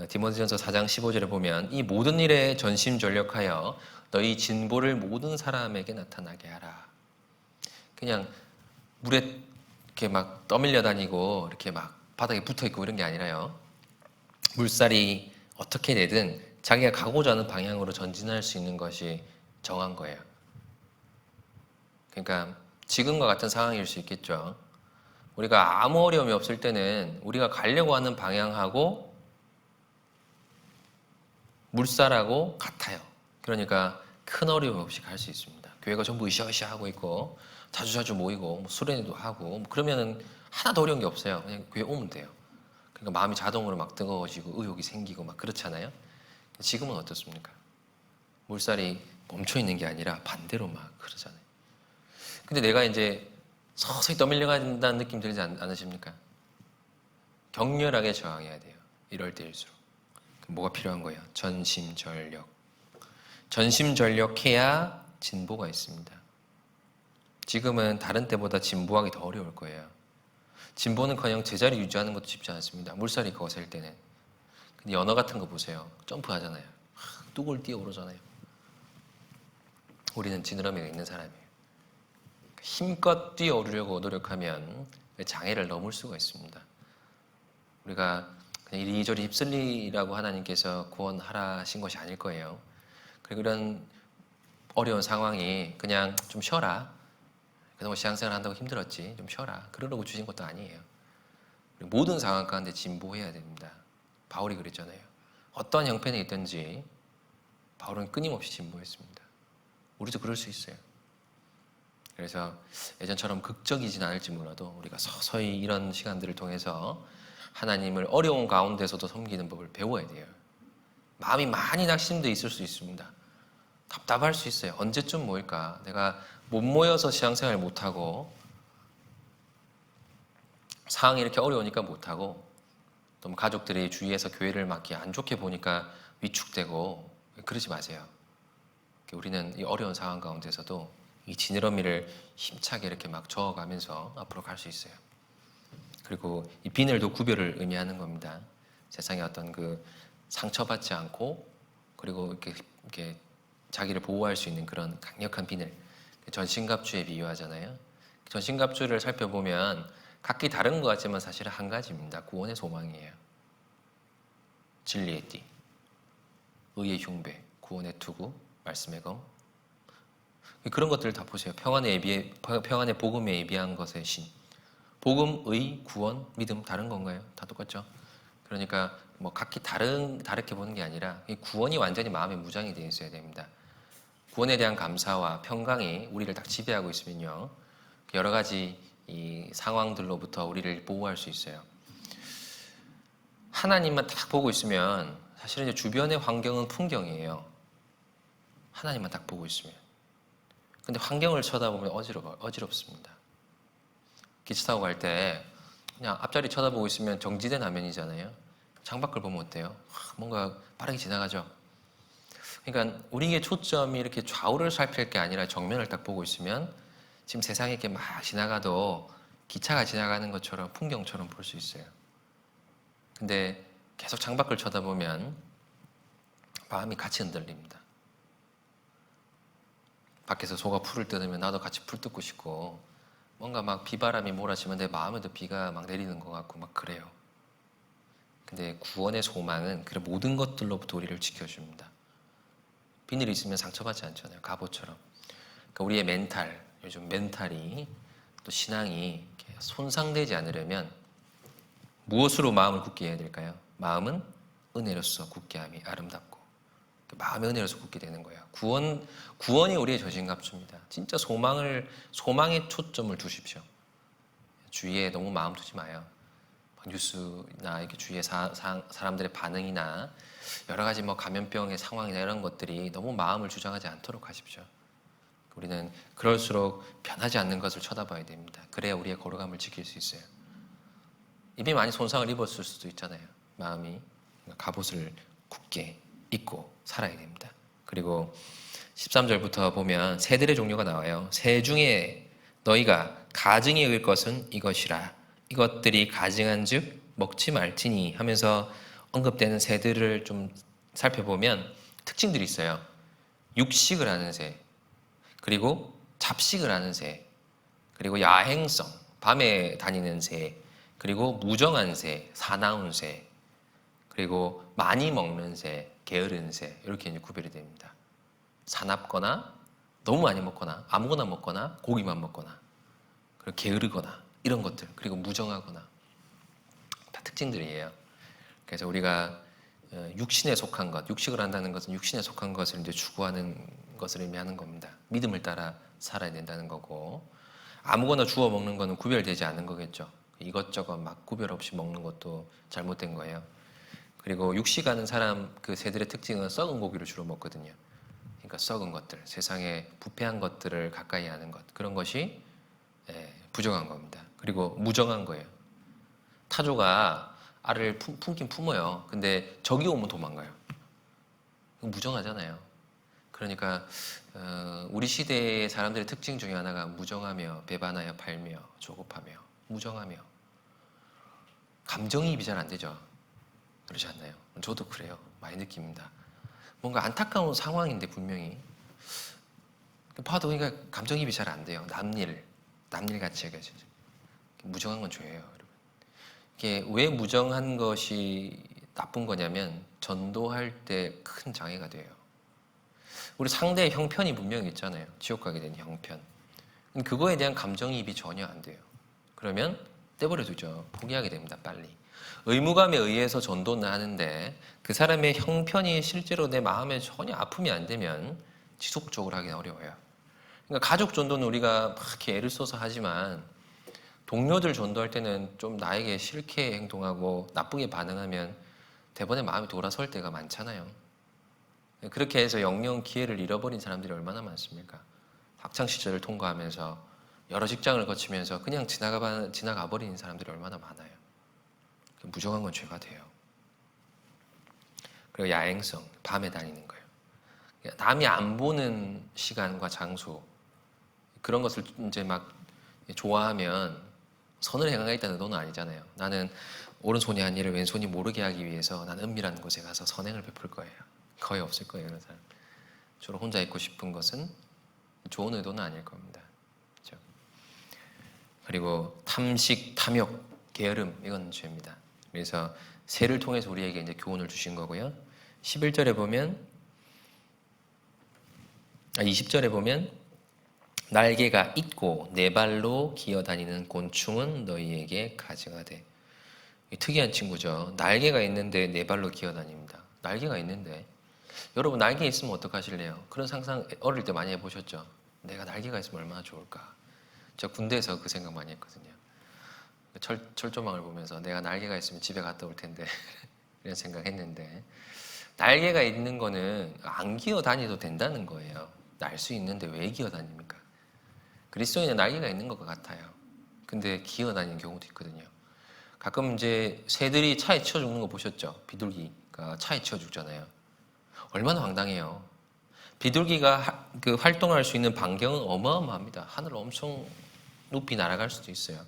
디모데전서 4장 15절에 보면, 이 모든 일에 전심전력하여 너희 진보를 모든 사람에게 나타나게 하라. 그냥 물에 이렇게 막 떠밀려 다니고 이렇게 막 바닥에 붙어 있고 이런 게 아니라요, 물살이 어떻게 되든 자기가 가고자 하는 방향으로 전진할 수 있는 것이 정한 거예요. 그러니까 지금과 같은 상황일 수 있겠죠. 우리가 아무 어려움이 없을 때는 우리가 가려고 하는 방향하고 물살하고 같아요. 그러니까 큰 어려움 없이 갈 수 있습니다. 교회가 전부 으쌰으쌰하고 있고 자주자주 모이고 뭐 수련회도 하고 뭐 그러면은 하나도 어려운 게 없어요. 그냥 교회 오면 돼요. 그러니까 마음이 자동으로 막 뜨거워지고 의욕이 생기고 막 그렇잖아요. 지금은 어떻습니까? 물살이 멈춰 있는 게 아니라 반대로 막 그러잖아요. 근데 내가 이제 서서히 떠밀려간다는 느낌 들지 않으십니까? 격렬하게 저항해야 돼요. 이럴 때일수록. 뭐가 필요한 거예요? 전심전력. 전심전력해야 진보가 있습니다. 지금은 다른 때보다 진보하기 더 어려울 거예요. 진보는커녕 제자리 유지하는 것도 쉽지 않습니다. 물살이 거셀 때는. 근데 연어 같은 거 보세요. 점프하잖아요. 뚝을 뛰어오르잖아요. 우리는 지느러미가 있는 사람이에요. 힘껏 뛰어오르려고 노력하면 장애를 넘을 수가 있습니다. 우리가 그냥 이리저리 휩쓸리라고 하나님께서 구원하라 하신 것이 아닐 거예요. 그리고 이런 어려운 상황이 그냥 좀 쉬어라. 그동안 신앙생활 한다고 힘들었지. 좀 쉬어라. 그러려고 주신 것도 아니에요. 모든 상황 가운데 진보해야 됩니다. 바울이 그랬잖아요. 어떤 형편에 있든지 바울은 끊임없이 진보했습니다. 우리도 그럴 수 있어요. 그래서 예전처럼 극적이진 않을지 몰라도 우리가 서서히 이런 시간들을 통해서 하나님을 어려운 가운데서도 섬기는 법을 배워야 돼요. 마음이 많이 낙심돼 있을 수 있습니다. 답답할 수 있어요. 언제쯤 모일까? 내가 못 모여서 신앙생활 못하고 상황이 이렇게 어려우니까 못하고 또 가족들이 주위에서 교회를 맡기 안 좋게 보니까 위축되고 그러지 마세요. 우리는 이 어려운 상황 가운데서도 이 지느러미를 힘차게 이렇게 막 저어가면서 앞으로 갈 수 있어요. 그리고 이 비늘도 구별을 의미하는 겁니다. 세상에 어떤 그 상처받지 않고 그리고 이렇게 자기를 보호할 수 있는 그런 강력한 비늘. 전신갑주에 비유하잖아요. 전신갑주를 살펴보면 각기 다른 것 같지만 사실은 한 가지입니다. 구원의 소망이에요. 진리의 띠, 의의 흉배, 구원의 투구, 말씀의 검. 그런 것들을 다 보세요. 평안의 복음에 예비한 것의 신. 복음, 의, 구원, 믿음 다른 건가요? 다 똑같죠? 그러니까 뭐 각기 다르게 보는 게 아니라 이 구원이 완전히 마음에 무장이 되어 있어야 됩니다. 구원에 대한 감사와 평강이 우리를 딱 지배하고 있으면요. 여러 가지 이 상황들로부터 우리를 보호할 수 있어요. 하나님만 딱 보고 있으면 사실은 이제 주변의 환경은 풍경이에요. 하나님만 딱 보고 있으면. 근데 환경을 쳐다보면 어지럽습니다. 기차 타고 갈 때 그냥 앞자리 쳐다보고 있으면 정지된 화면이잖아요. 창밖을 보면 어때요? 뭔가 빠르게 지나가죠. 그러니까 우리의 초점이 이렇게 좌우를 살필 게 아니라 정면을 딱 보고 있으면 지금 세상에 이렇게 막 지나가도 기차가 지나가는 것처럼 풍경처럼 볼 수 있어요. 근데 계속 창밖을 쳐다보면 마음이 같이 흔들립니다. 밖에서 소가 풀을 뜯으면 나도 같이 풀 뜯고 싶고 뭔가 막 비바람이 몰아치면 내 마음에도 비가 막 내리는 것 같고 막 그래요. 근데 구원의 소망은 그 모든 것들로부터 우리를 지켜줍니다. 비늘이 있으면 상처받지 않잖아요. 갑옷처럼. 그러니까 우리의 요즘 멘탈이 또 신앙이 손상되지 않으려면 무엇으로 마음을 굳게 해야 될까요? 마음은 은혜로서 굳게 함이 아름답고 마음의 은혜로서 굳게 되는 거예요. 구원이 우리의 전신갑주입니다. 진짜 소망에 초점을 두십시오. 주위에 너무 마음 두지 마요. 뉴스나 이렇게 주위의 사람들의 반응이나 여러 가지 뭐 감염병의 상황이나 이런 것들이 너무 마음을 주장하지 않도록 하십시오. 우리는 그럴수록 변하지 않는 것을 쳐다봐야 됩니다. 그래야 우리의 거룩함을 지킬 수 있어요. 이미 많이 손상을 입었을 수도 있잖아요. 마음이 갑옷을 굳게 입고 살아야 됩니다. 그리고 13절부터 보면 새들의 종류가 나와요. 새 중에 너희가 가증히 여길 것은 이것이라. 이것들이 가증한즉 먹지 말지니 하면서 언급되는 새들을 좀 살펴보면 특징들이 있어요. 육식을 하는 새, 그리고 잡식을 하는 새, 그리고 야행성, 밤에 다니는 새, 그리고 무정한 새, 사나운 새, 그리고 많이 먹는 새, 게으른 새 이렇게 이제 구별이 됩니다. 사납거나 너무 많이 먹거나 아무거나 먹거나 고기만 먹거나 그리고 게으르거나 이런 것들, 그리고 무정하거나 다 특징들이에요. 그래서 우리가 육신에 속한 것, 육식을 한다는 것은 육신에 속한 것을 이제 추구하는 것을 의미하는 겁니다. 믿음을 따라 살아야 된다는 거고, 아무거나 주워 먹는 것은 구별되지 않는 거겠죠. 이것저것 막 구별 없이 먹는 것도 잘못된 거예요. 그리고 육식하는 사람 그 새들의 특징은 썩은 고기를 주로 먹거든요. 그러니까 썩은 것들, 세상에 부패한 것들을 가까이 하는 것, 그런 것이 부정한 겁니다. 그리고 무정한 거예요. 타조가 알을 품긴 품어요. 근데 적이 오면 도망가요. 무정하잖아요. 그러니까 우리 시대의 사람들의 특징 중에 하나가 무정하며 배반하여 팔며 조급하며 무정하며, 감정이입이 잘 안 되죠. 그렇지 않나요? 저도 그래요. 많이 느낍니다. 뭔가 안타까운 상황인데 분명히 봐도 그러니까 감정이입이 잘 안 돼요. 남일 같이 해가지고 무정한 건 죄예요, 여러분. 이게 왜 무정한 것이 나쁜 거냐면 전도할 때 큰 장애가 돼요. 우리 상대의 형편이 분명히 있잖아요. 지옥 가게 되는 형편. 그거에 대한 감정이입이 전혀 안 돼요. 그러면 떼버려 두죠. 포기하게 됩니다, 빨리. 의무감에 의해서 전도는 하는데 그 사람의 형편이 실제로 내 마음에 전혀 아픔이 안 되면 지속적으로 하기 어려워요. 그러니까 가족 전도는 우리가 막 이렇게 애를 써서 하지만 동료들 전도할 때는 좀 나에게 싫게 행동하고 나쁘게 반응하면 대번에 마음이 돌아설 때가 많잖아요. 그렇게 해서 영영 기회를 잃어버린 사람들이 얼마나 많습니까? 학창 시절을 통과하면서 여러 직장을 거치면서 그냥 지나가 버리는 사람들이 얼마나 많아요. 무정한 건 죄가 돼요. 그리고 야행성, 밤에 다니는 거예요. 남이 안 보는 시간과 장소, 그런 것을 이제 막 좋아하면 선을 행하가 있다는 의도는 아니잖아요. 나는 오른손이 한 일을 왼손이 모르게 하기 위해서 나는 은밀한 곳에 가서 선행을 베풀 거예요. 거의 없을 거예요, 그런 사람. 주로 혼자 있고 싶은 것은 좋은 의도는 아닐 겁니다. 그렇죠? 그리고 탐식, 탐욕, 게으름, 이건 죄입니다. 그래서 새를 통해서 우리에게 이제 교훈을 주신 거고요. 11절에 보면 20절에 보면 날개가 있고 네 발로 기어다니는 곤충은 너희에게 가증하 돼. 특이한 친구죠. 날개가 있는데 네 발로 기어다닙니다. 날개가 있는데 여러분 날개 있으면 어떡하실래요? 그런 상상 어릴 때 많이 해보셨죠? 내가 날개가 있으면 얼마나 좋을까? 저 군대에서 그 생각 많이 했거든요. 철조망을 보면서 내가 날개가 있으면 집에 갔다 올 텐데 이런 생각했는데 날개가 있는 거는 안 기어 다니도 된다는 거예요. 날 수 있는데 왜 기어 다닙니까? 그리스도인은 날개가 있는 것 같아요. 근데 기어 다니는 경우도 있거든요. 가끔 이제 새들이 차에 치여 죽는 거 보셨죠? 비둘기가 차에 치여 죽잖아요. 얼마나 황당해요. 비둘기가 활동할 수 있는 반경은 어마어마합니다. 하늘을 엄청 높이 날아갈 수도 있어요.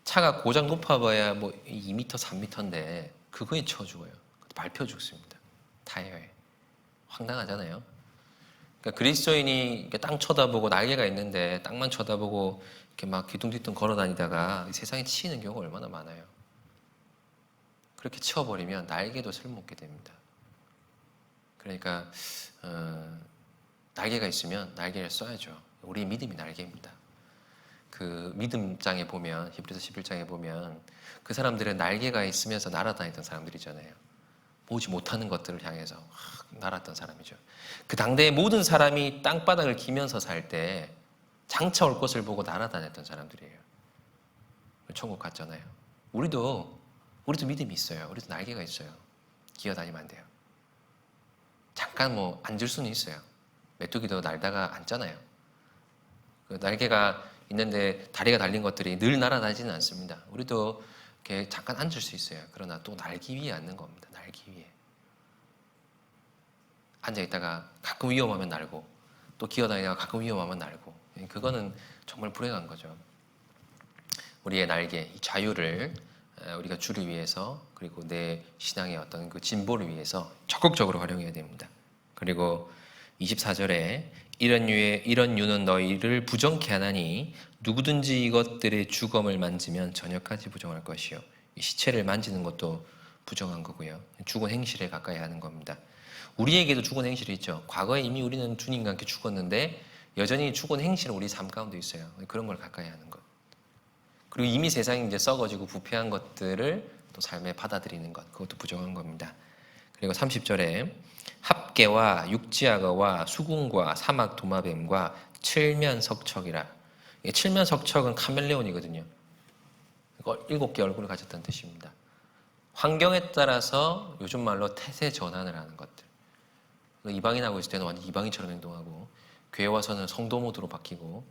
차가 고작 높아봐야 뭐 2m, 3m인데 그거에 치여 죽어요. 밟혀 죽습니다. 타이어에. 황당하잖아요. 그러니까 그리스도인이 땅 쳐다보고 날개가 있는데 땅만 쳐다보고 이렇게 막 뒤뚱뒤뚱 걸어 다니다가 세상에 치이는 경우가 얼마나 많아요. 그렇게 치워버리면 날개도 쓸모없게 됩니다. 그러니까 날개가 있으면 날개를 써야죠. 우리 믿음이 날개입니다. 그 믿음장에 보면 히브리서 11장에 보면 그 사람들은 날개가 있으면서 날아다니던 사람들이잖아요. 보지 못하는 것들을 향해서 날았던 사람이죠. 그 당대의 모든 사람이 땅바닥을 기면서 살 때 장차 올 것을 보고 날아다녔던 사람들이에요. 천국 갔잖아요. 우리도 믿음이 있어요. 우리도 날개가 있어요. 기어다니면 안 돼요. 잠깐 뭐 앉을 수는 있어요. 메뚜기도 날다가 앉잖아요. 그 날개가 있는데 다리가 달린 것들이 늘 날아다니지는 않습니다. 우리도 이렇게 잠깐 앉을 수 있어요. 그러나 또 날기 위해 앉는 겁니다. 날기 위해. 앉아있다가 가끔 위험하면 날고 또 기어다니다가 가끔 위험하면 날고 그거는 정말 불행한 거죠. 우리의 날개, 이 자유를 우리가 주를 위해서 그리고 내 신앙의 어떤 그 진보를 위해서 적극적으로 활용해야 됩니다. 그리고 24절에 이런 유는 너희를 부정케 하나니 누구든지 이것들의 주검을 만지면 저녁까지 부정할 것이요. 이 시체를 만지는 것도 부정한 거고요. 죽은 행실에 가까이 하는 겁니다. 우리에게도 죽은 행실이 있죠. 과거에 이미 우리는 주님과 함께 죽었는데 여전히 죽은 행실은 우리 삶 가운데 있어요. 그런 걸 가까이 하는 것. 그리고 이미 세상이 이제 썩어지고 부패한 것들을 또 삶에 받아들이는 것. 그것도 부정한 겁니다. 그리고 30절에 합계와 육지악어와 수궁과 사막 도마뱀과 칠면석척이라. 칠면석척은 카멜레온이거든요. 7개 얼굴을 가졌다는 뜻입니다. 환경에 따라서 요즘 말로 태세 전환을 하는 것들. 이방인하고 있을 때는 완전 이방인처럼 행동하고 교회 와서는 성도 모드로 바뀌고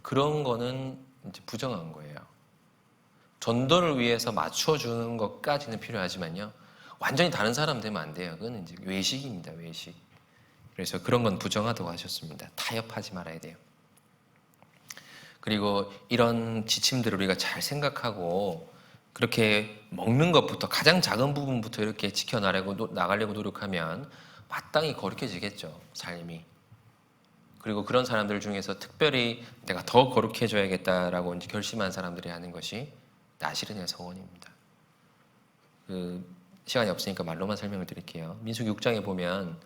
그런 거는 이제 부정한 거예요. 전도를 위해서 맞춰주는 것까지는 필요하지만요. 완전히 다른 사람 되면 안 돼요. 그건 이제 외식입니다. 외식. 그래서 그런 건 부정하다고 하셨습니다. 타협하지 말아야 돼요. 그리고 이런 지침들을 우리가 잘 생각하고 그렇게 먹는 것부터 가장 작은 부분부터 이렇게 지켜나가려고 노력하면 마땅히 거룩해지겠죠. 삶이. 그리고 그런 사람들 중에서 특별히 내가 더 거룩해져야겠다라고 이제 결심한 사람들이 하는 것이 나실인의 서원입니다. 시간이 없으니까 말로만 설명을 드릴게요. 민수기 6장에 보면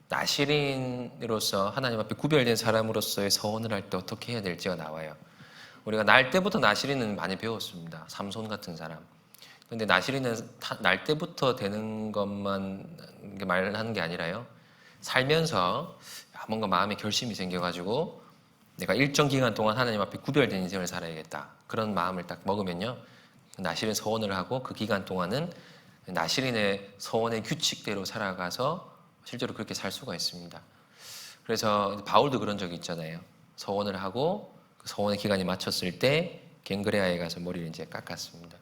나실인으로서 하나님 앞에 구별된 사람으로서의 서원을 할 때 어떻게 해야 될지가 나와요. 우리가 날 때부터 나실인은 많이 배웠습니다. 삼손 같은 사람. 근데 나실인은 날 때부터 되는 것만 말하는 게 아니라요. 살면서 뭔가 마음에 결심이 생겨가지고 내가 일정 기간 동안 하나님 앞에 구별된 인생을 살아야겠다. 그런 마음을 딱 먹으면요. 나실인 서원을 하고 그 기간 동안은 나실인의 서원의 규칙대로 살아가서 실제로 그렇게 살 수가 있습니다. 그래서 바울도 그런 적이 있잖아요. 서원을 하고 그 서원의 기간이 마쳤을 때 갱그레아에 가서 머리를 이제 깎았습니다.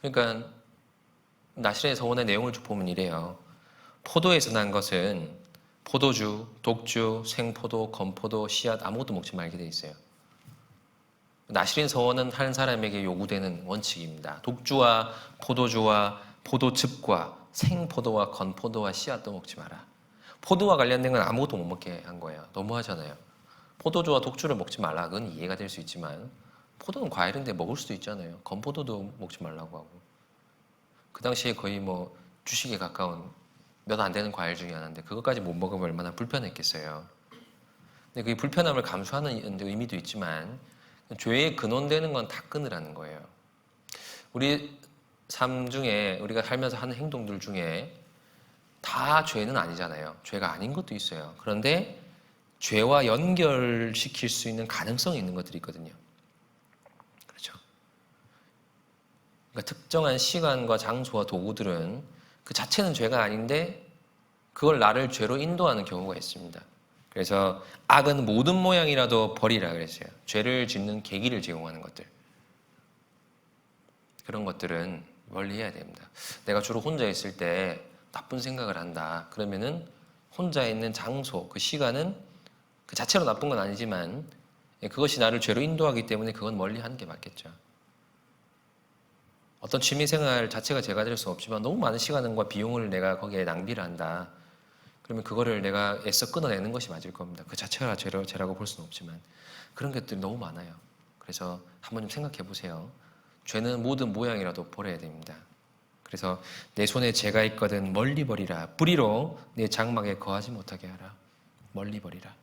그러니까 나실인의 서원의 내용을 쭉 보면 이래요. 포도에서 난 것은 포도주, 독주, 생포도, 건포도, 씨앗 아무것도 먹지 말게 돼 있어요. 나실인 서원은 한 사람에게 요구되는 원칙입니다. 독주와 포도주와 포도즙과 생포도와 건포도와 씨앗도 먹지 마라. 포도와 관련된 건 아무것도 못 먹게 한 거예요. 너무하잖아요. 포도주와 독주를 먹지 말라. 그건 이해가 될 수 있지만 포도는 과일인데 먹을 수도 있잖아요. 건포도도 먹지 말라고 하고. 그 당시에 거의 뭐 주식에 가까운 몇 안 되는 과일 중에 하나인데 그것까지 못 먹으면 얼마나 불편했겠어요. 근데 그 불편함을 감수하는 의미도 있지만 죄의 근원되는 건 다 끊으라는 거예요. 우리 삶 중에 우리가 살면서 하는 행동들 중에 다 죄는 아니잖아요. 죄가 아닌 것도 있어요. 그런데 죄와 연결시킬 수 있는 가능성이 있는 것들이 있거든요. 그렇죠. 그러니까 특정한 시간과 장소와 도구들은 그 자체는 죄가 아닌데 그걸 나를 죄로 인도하는 경우가 있습니다. 그래서 악은 모든 모양이라도 버리라 그랬어요. 죄를 짓는 계기를 제공하는 것들. 그런 것들은 멀리해야 됩니다. 내가 주로 혼자 있을 때 나쁜 생각을 한다. 그러면은 혼자 있는 장소, 그 시간은 그 자체로 나쁜 건 아니지만 그것이 나를 죄로 인도하기 때문에 그건 멀리하는 게 맞겠죠. 어떤 취미생활 자체가 죄가 될 수는 없지만 너무 많은 시간과 비용을 내가 거기에 낭비를 한다. 그러면 그거를 내가 애써 끊어내는 것이 맞을 겁니다. 그 자체가 죄라고 볼 수는 없지만 그런 것들이 너무 많아요. 그래서 한번 좀 생각해 보세요. 죄는 모든 모양이라도 버려야 됩니다. 그래서 내 손에 죄가 있거든 멀리 버리라. 뿌리로 내 장막에 거하지 못하게 하라. 멀리 버리라.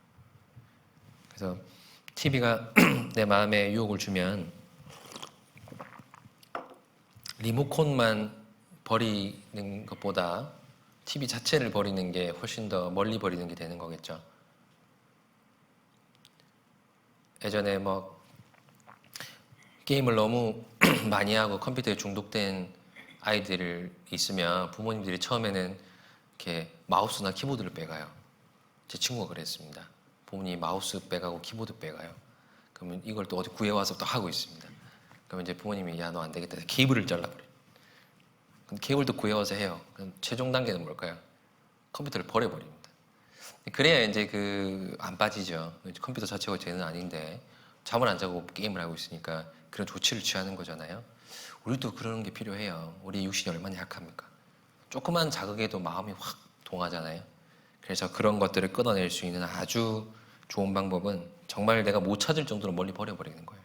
그래서 TV가 내 마음에 유혹을 주면 리모컨만 버리는 것보다 TV 자체를 버리는 게 훨씬 더 멀리 버리는 게 되는 거겠죠. 예전에 뭐 게임을 너무 많이 하고 컴퓨터에 중독된 아이들 있으면 부모님들이 처음에는 이렇게 마우스나 키보드를 빼가요. 제 친구가 그랬습니다. 부모님이 마우스 빼가고 키보드 빼가요. 그러면 이걸 또 어디 구해와서 또 하고 있습니다. 그러면 이제 부모님이 야, 너 안 되겠다. 케이블을 잘라버려. 케이블도 구해와서 해요. 그럼 최종 단계는 뭘까요? 컴퓨터를 버려버립니다. 그래야 이제 안 빠지죠. 컴퓨터 자체가 죄는 아닌데 잠을 안 자고 게임을 하고 있으니까 그런 조치를 취하는 거잖아요. 우리도 그런 게 필요해요. 우리 육신이 얼마나 약합니까? 조그만 자극에도 마음이 확 동하잖아요. 그래서 그런 것들을 끊어낼 수 있는 아주 좋은 방법은 정말 내가 못 찾을 정도로 멀리 버려버리는 거예요.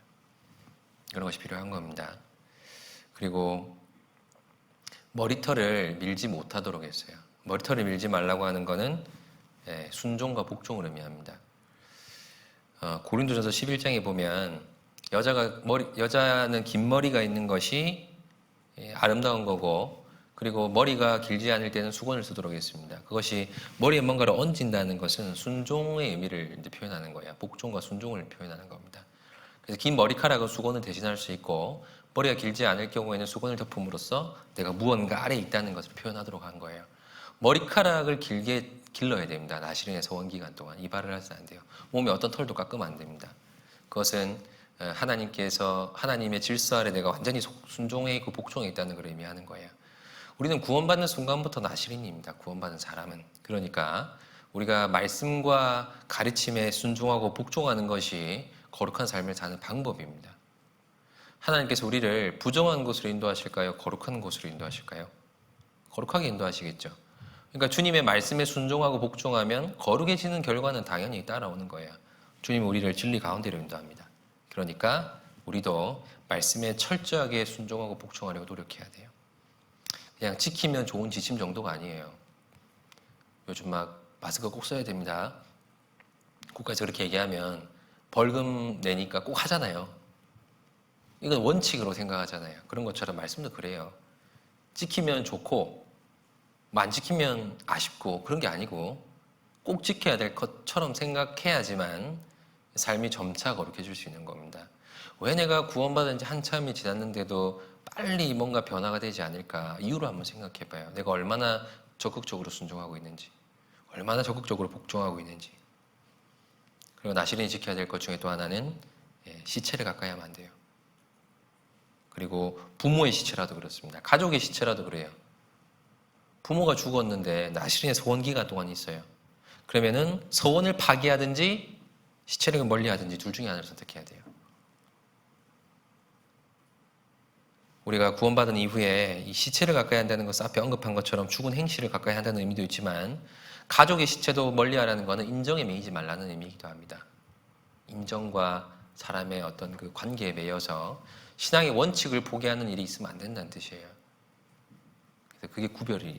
그런 것이 필요한 겁니다. 그리고 머리털을 밀지 못하도록 했어요. 머리털을 밀지 말라고 하는 것은 순종과 복종을 의미합니다. 고린도전서 11장에 보면 여자는 긴 머리가 있는 것이 아름다운 거고 그리고 머리가 길지 않을 때는 수건을 쓰도록 했습니다. 그것이 머리에 뭔가를 얹은다는 것은 순종의 의미를 이제 표현하는 거예요. 복종과 순종을 표현하는 겁니다. 그래서 긴 머리카락은 수건을 대신할 수 있고 머리가 길지 않을 경우에는 수건을 덮음으로써 내가 무언가 아래에 있다는 것을 표현하도록 한 거예요. 머리카락을 길게 길러야 됩니다. 나실인의 서원 기간 동안 이발을 하지 안 돼요. 몸에 어떤 털도 깎으면 안 됩니다. 그것은 하나님의 질서 아래 내가 완전히 순종해 있고 복종해 있다는 걸 의미하는 거예요. 우리는 구원받는 순간부터 나실인입니다. 구원받는 사람은. 그러니까 우리가 말씀과 가르침에 순종하고 복종하는 것이 거룩한 삶을 사는 방법입니다. 하나님께서 우리를 부정한 곳으로 인도하실까요? 거룩한 곳으로 인도하실까요? 거룩하게 인도하시겠죠. 그러니까 주님의 말씀에 순종하고 복종하면 거룩해지는 결과는 당연히 따라오는 거예요. 주님은 우리를 진리 가운데로 인도합니다. 그러니까 우리도 말씀에 철저하게 순종하고 복종하려고 노력해야 돼요. 그냥 지키면 좋은 지침 정도가 아니에요. 요즘 막 마스크 꼭 써야 됩니다. 국가에서 그렇게 얘기하면 벌금 내니까 꼭 하잖아요. 이건 원칙으로 생각하잖아요. 그런 것처럼 말씀도 그래요. 지키면 좋고 안 지키면 아쉽고 그런 게 아니고 꼭 지켜야 될 것처럼 생각해야지만 삶이 점차 거룩해질 수 있는 겁니다. 왜 내가 구원받은 지 한참이 지났는데도 빨리 뭔가 변화가 되지 않을까? 이유로 한번 생각해 봐요. 내가 얼마나 적극적으로 순종하고 있는지, 얼마나 적극적으로 복종하고 있는지. 그리고 나시린이 지켜야 될 것 중에 또 하나는 시체를 가까이 하면 안 돼요. 그리고 부모의 시체라도 그렇습니다. 가족의 시체라도 그래요. 부모가 죽었는데 나시린의 소원 기간 동안 있어요. 그러면은 서원을 파기하든지 시체를 멀리하든지 둘 중에 하나를 선택해야 돼요. 우리가 구원받은 이후에 이 시체를 가까이 한다는 것은 앞에 언급한 것처럼 죽은 행실을 가까이 한다는 의미도 있지만 가족의 시체도 멀리하라는 것은 인정에 매이지 말라는 의미이기도 합니다. 인정과 사람의 어떤 그 관계에 매여서 신앙의 원칙을 포기하는 일이 있으면 안 된다는 뜻이에요. 그래서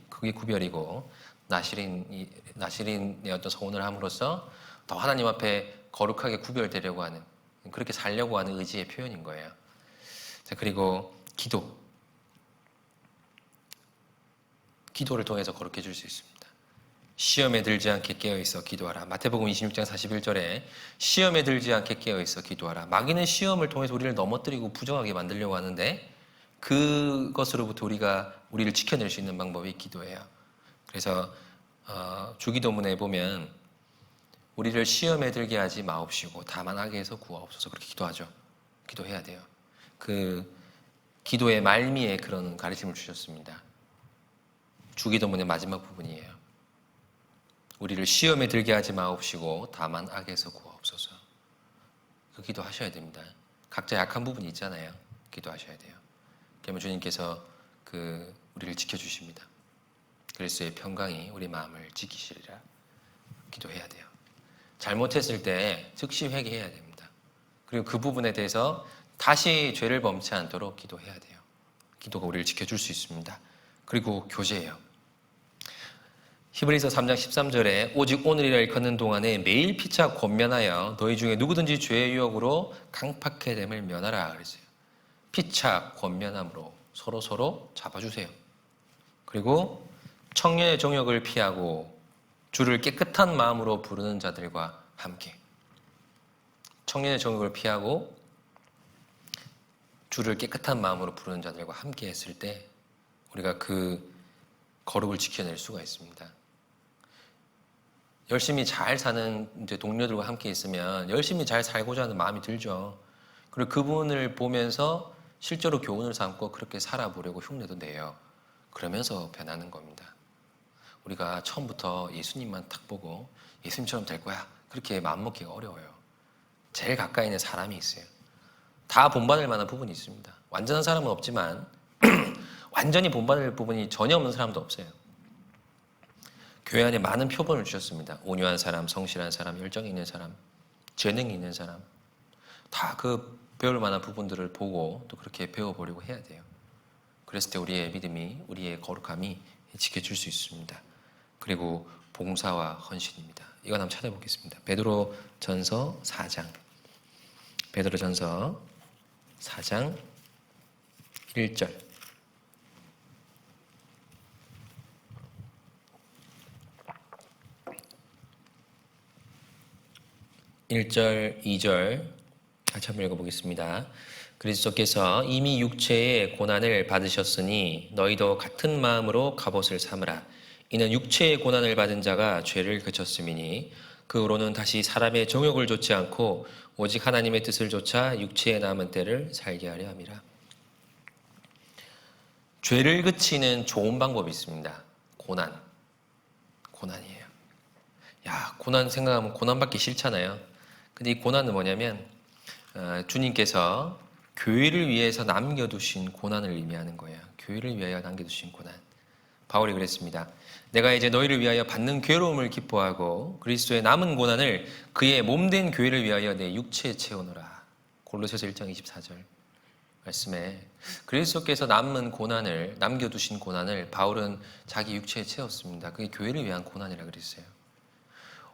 그게 구별이고 나시린의 어떤 서원을 함으로써 더 하나님 앞에 거룩하게 구별되려고 하는 그렇게 살려고 하는 의지의 표현인 거예요. 자, 그리고 기도를 통해서 거룩해질 수 있습니다. 시험에 들지 않게 깨어있어 기도하라. 마태복음 26장 41절에 시험에 들지 않게 깨어있어 기도하라. 마귀는 시험을 통해서 우리를 넘어뜨리고 부정하게 만들려고 하는데 그것으로부터 우리를 지켜낼 수 있는 방법이 기도예요. 그래서 주기도문에 보면 우리를 시험에 들게 하지 마옵시고 다만 악에서 구하옵소서 그렇게 기도하죠. 기도해야 돼요. 그 기도의 말미에 그런 가르침을 주셨습니다. 주기도문의 마지막 부분이에요. 우리를 시험에 들게 하지 마옵시고 다만 악에서 구하옵소서. 그 기도하셔야 됩니다. 각자 약한 부분이 있잖아요. 기도하셔야 돼요. 그러면 주님께서 우리를 지켜주십니다. 그리스도의 평강이 우리 마음을 지키시리라. 기도해야 돼요. 잘못했을 때 즉시 회개해야 됩니다. 그리고 그 부분에 대해서 다시 죄를 범치 않도록 기도해야 돼요. 기도가 우리를 지켜줄 수 있습니다. 그리고 교제예요. 히브리서 3장 13절에 오직 오늘이라 일컫는 동안에 매일 피차 권면하여 너희 중에 누구든지 죄의 유혹으로 강팍해 됨을 면하라 그랬어요. 피차 권면함으로 서로 잡아주세요. 그리고 청년의 정욕을 피하고 주를 깨끗한 마음으로 부르는 자들과 함께 청년의 정욕을 피하고 주를 깨끗한 마음으로 부르는 자들과 함께 했을 때 우리가 그 거룩을 지켜낼 수가 있습니다. 열심히 잘 사는 이제 동료들과 함께 있으면 열심히 잘 살고자 하는 마음이 들죠. 그리고 그분을 보면서 실제로 교훈을 삼고 그렇게 살아보려고 흉내도 내요. 그러면서 변하는 겁니다. 우리가 처음부터 예수님만 딱 보고 예수님처럼 될 거야. 그렇게 마음먹기가 어려워요. 제일 가까이 있는 사람이 있어요. 다 본받을 만한 부분이 있습니다. 완전한 사람은 없지만 완전히 본받을 부분이 전혀 없는 사람도 없어요. 교회 안에 많은 표본을 주셨습니다. 온유한 사람, 성실한 사람, 열정이 있는 사람, 재능이 있는 사람 다 그 배울 만한 부분들을 보고 또 그렇게 배워보려고 해야 돼요. 그랬을 때 우리의 믿음이, 우리의 거룩함이 지켜줄 수 있습니다. 그리고 봉사와 헌신입니다. 이건 한번 찾아보겠습니다. 베드로전서 4장. 베드로전서 4장 1절. 1절, 2절 같이 한번 읽어보겠습니다. 그리스도께서 이미 육체의 고난을 받으셨으니 너희도 같은 마음으로 갑옷을 삼으라. 이는 육체의 고난을 받은 자가 죄를 그쳤음이니 그 후로는 다시 사람의 정욕을 좇지 않고 오직 하나님의 뜻을 좇아 육체에 남은 때를 살게 하려 함이라. 죄를 그치는 좋은 방법이 있습니다. 고난이에요. 고난 생각하면 고난받기 싫잖아요. 근데 이 고난은 뭐냐면 주님께서 교회를 위해서 남겨두신 고난을 의미하는 거예요. 교회를 위하여 남겨두신 고난. 바울이 그랬습니다. 내가 이제 너희를 위하여 받는 괴로움을 기뻐하고 그리스도의 남은 고난을 그의 몸된 교회를 위하여 내 육체에 채우노라. 골로새서 1장 24절 말씀에 그리스도께서 남겨두신 고난을 바울은 자기 육체에 채웠습니다. 그게 교회를 위한 고난이라 그랬어요.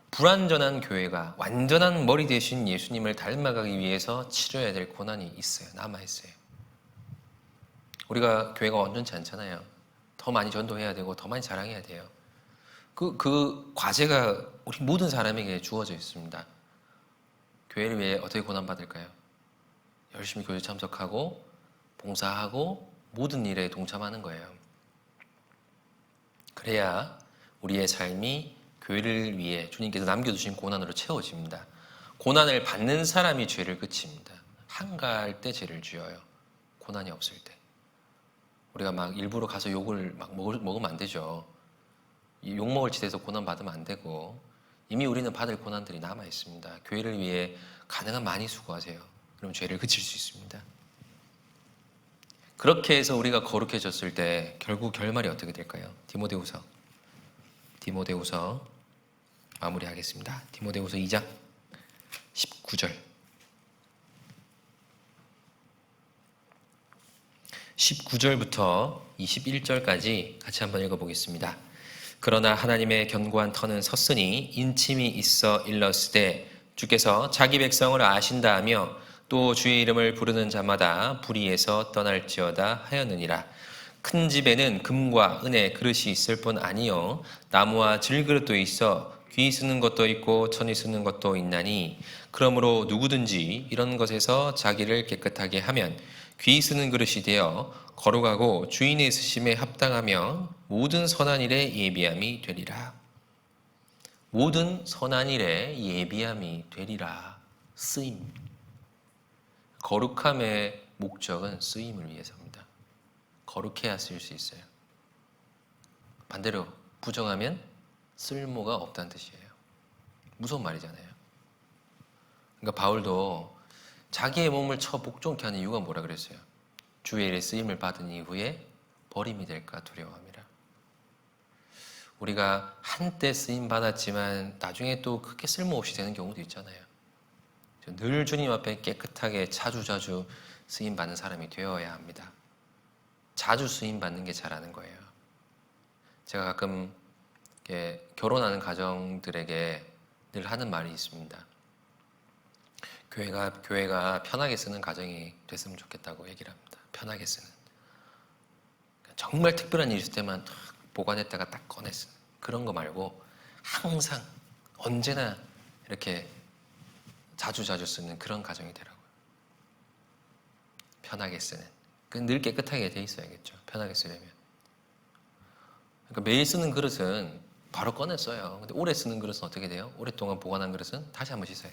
불완전한 교회가 완전한 머리 대신 예수님을 닮아가기 위해서 치러야 될 고난이 있어요. 남아있어요. 우리가 교회가 완전치 않잖아요. 더 많이 전도해야 되고 더 많이 자랑해야 돼요. 그 과제가 우리 모든 사람에게 주어져 있습니다. 교회를 위해 어떻게 고난받을까요? 열심히 교회 참석하고 봉사하고 모든 일에 동참하는 거예요. 그래야 우리의 삶이 교회를 위해 주님께서 남겨두신 고난으로 채워집니다. 고난을 받는 사람이 죄를 그칩니다. 한가할 때 죄를 지어요. 고난이 없을 때. 우리가 막 일부러 가서 욕을 막 먹으면 안 되죠. 욕먹을 짓에서 고난 받으면 안 되고 이미 우리는 받을 고난들이 남아 있습니다. 교회를 위해 가능한 많이 수고하세요. 그럼 죄를 그칠 수 있습니다. 그렇게 해서 우리가 거룩해졌을 때 결국 결말이 어떻게 될까요? 디모데후서 마무리하겠습니다. 디모데후서 2장 19절 19절부터 21절까지 같이 한번 읽어보겠습니다. 그러나 하나님의 견고한 터는 섰으니 인침이 있어 일렀으되 주께서 자기 백성을 아신다 하며 또 주의 이름을 부르는 자마다 불의에서 떠날지어다 하였느니라. 큰 집에는 금과 은의 그릇이 있을 뿐 아니요 나무와 질그릇도 있어 귀 쓰는 것도 있고 천이 쓰는 것도 있나니 그러므로 누구든지 이런 것에서 자기를 깨끗하게 하면 귀 쓰는 그릇이 되어 거룩하고 주인의 쓰심에 합당하며 모든 선한 일에 예비함이 되리라. 모든 선한 일에 예비함이 되리라. 쓰임. 거룩함의 목적은 쓰임을 위해서입니다. 거룩해야 쓸 수 있어요. 반대로 부정하면 쓸모가 없다는 뜻이에요. 무서운 말이잖아요. 그러니까 바울도 자기의 몸을 쳐 복종케 하는 이유가 뭐라 그랬어요? 주의 일에 쓰임을 받은 이후에 버림이 될까 두려워함이라. 우리가 한때 쓰임 받았지만 나중에 또 크게 쓸모없이 되는 경우도 있잖아요. 늘 주님 앞에 깨끗하게 자주자주 쓰임 받는 사람이 되어야 합니다. 자주 쓰임 받는 게 잘하는 거예요. 제가 가끔 결혼하는 가정들에게 늘 하는 말이 있습니다. 교회가 편하게 쓰는 가정이 됐으면 좋겠다고 얘기를 합니다. 편하게 쓰는. 정말 특별한 일이 있을 때만 딱 보관했다가 딱 꺼내 쓰는 그런 거 말고 항상 언제나 이렇게 자주자주 쓰는 그런 가정이 되라고요. 편하게 쓰는. 늘 깨끗하게 돼 있어야겠죠. 편하게 쓰려면. 그러니까 매일 쓰는 그릇은 바로 꺼내 써요. 근데 오래 쓰는 그릇은 어떻게 돼요? 오랫동안 보관한 그릇은 다시 한번 씻어요.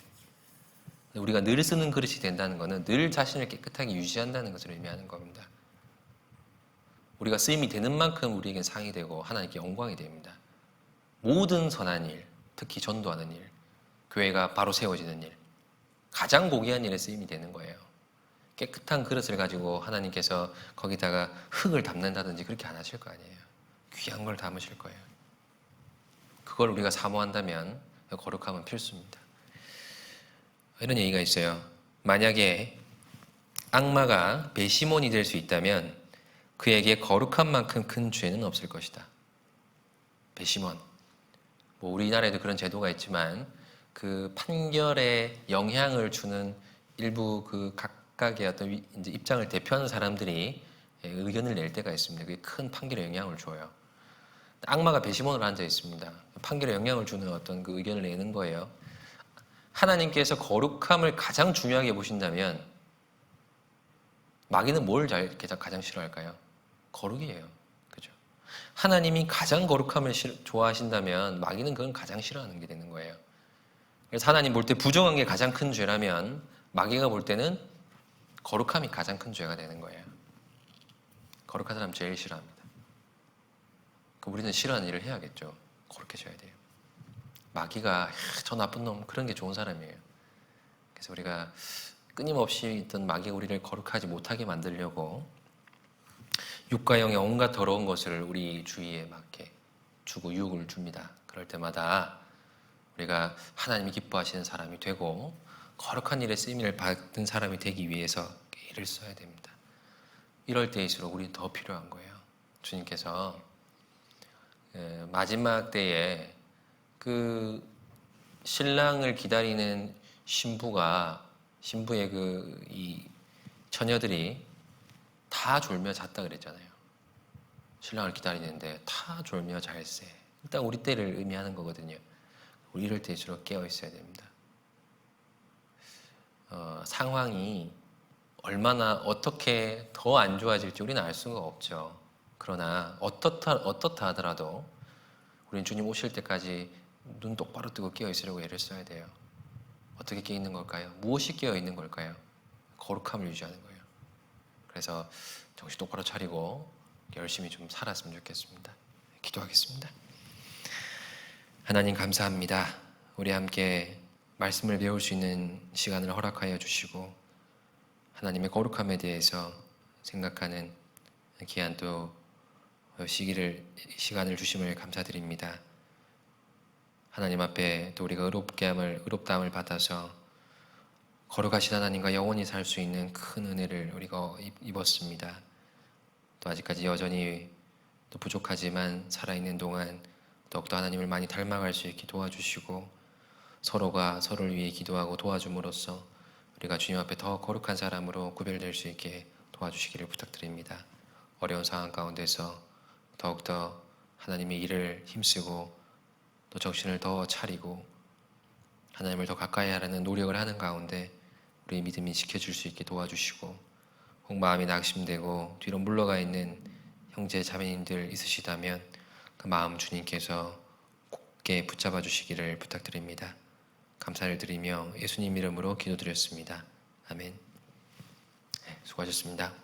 우리가 늘 쓰는 그릇이 된다는 것은 늘 자신을 깨끗하게 유지한다는 것을 의미하는 겁니다. 우리가 쓰임이 되는 만큼 우리에겐 상이 되고 하나님께 영광이 됩니다. 모든 선한 일, 특히 전도하는 일, 교회가 바로 세워지는 일, 가장 고귀한 일에 쓰임이 되는 거예요. 깨끗한 그릇을 가지고 하나님께서 거기다가 흙을 담는다든지 그렇게 안 하실 거 아니에요. 귀한 걸 담으실 거예요. 그걸 우리가 사모한다면 거룩함은 필수입니다. 이런 얘기가 있어요. 만약에 악마가 배시몬이 될 수 있다면 그에게 거룩한 만큼 큰 죄는 없을 것이다. 배시몬. 우리나라에도 그런 제도가 있지만 그 판결에 영향을 주는 일부 그 각각의 어떤 이제 입장을 대표하는 사람들이 의견을 낼 때가 있습니다. 그게 큰 판결에 영향을 줘요. 악마가 배시몬으로 앉아 있습니다. 판결에 영향을 주는 어떤 그 의견을 내는 거예요. 하나님께서 거룩함을 가장 중요하게 보신다면 마귀는 뭘 가장 싫어할까요? 거룩이에요. 그죠? 하나님이 가장 거룩함을 좋아하신다면 마귀는 그건 가장 싫어하는 게 되는 거예요. 그래서 하나님 볼 때 부정한 게 가장 큰 죄라면 마귀가 볼 때는 거룩함이 가장 큰 죄가 되는 거예요. 거룩한 사람 제일 싫어합니다. 우리는 싫어하는 일을 해야겠죠. 거룩해져야 돼요. 마귀가 저 나쁜 놈 그런 게 좋은 사람이에요. 그래서 우리가 끊임없이 있던 마귀가 우리를 거룩하지 못하게 만들려고 육과 영의 온갖 더러운 것을 우리 주위에 맞게 주고 유혹을 줍니다. 그럴 때마다 우리가 하나님이 기뻐하시는 사람이 되고 거룩한 일에 쓰임을 받은 사람이 되기 위해서 애를 써야 됩니다. 이럴 때일수록 우리는 더 필요한 거예요. 주님께서 마지막 때에 그 신랑을 기다리는 신부의 이 처녀들이 다 졸며 잤다 그랬잖아요. 신랑을 기다리는데 다 졸며 잘세. 일단 우리 때를 의미하는 거거든요. 우리 이럴 때일수록 깨어 있어야 됩니다. 상황이 얼마나 어떻게 더 안 좋아질지 우리는 알 수가 없죠. 그러나 어떻다 하더라도 우리는 주님 오실 때까지 눈 똑바로 뜨고 깨어 있으려고 애를 써야 돼요. 어떻게 깨어 있는 걸까요? 무엇이 깨어 있는 걸까요? 거룩함을 유지하는 거예요. 그래서 정신 똑바로 차리고 열심히 좀 살았으면 좋겠습니다. 기도하겠습니다. 하나님 감사합니다. 우리 함께 말씀을 배울 수 있는 시간을 허락하여 주시고 하나님의 거룩함에 대해서 생각하는 귀한 또 시간을 주심을 감사드립니다. 하나님 앞에 또 우리가 의롭다함을 받아서 거룩하신 하나님과 영원히 살 수 있는 큰 은혜를 우리가 입었습니다. 또 아직까지 여전히 또 부족하지만 살아있는 동안 더욱더 하나님을 많이 닮아갈 수 있게 도와주시고 서로가 서로를 위해 기도하고 도와줌으로써 우리가 주님 앞에 더 거룩한 사람으로 구별될 수 있게 도와주시기를 부탁드립니다. 어려운 상황 가운데서 더욱더 하나님의 일을 힘쓰고 또 정신을 더 차리고 하나님을 더 가까이 하려는 노력을 하는 가운데 우리의 믿음이 지켜질 수 있게 도와주시고 혹 마음이 낙심되고 뒤로 물러가 있는 형제 자매님들 있으시다면 그 마음 주님께서 굳게 붙잡아 주시기를 부탁드립니다. 감사를 드리며 예수님 이름으로 기도드렸습니다. 아멘. 수고하셨습니다.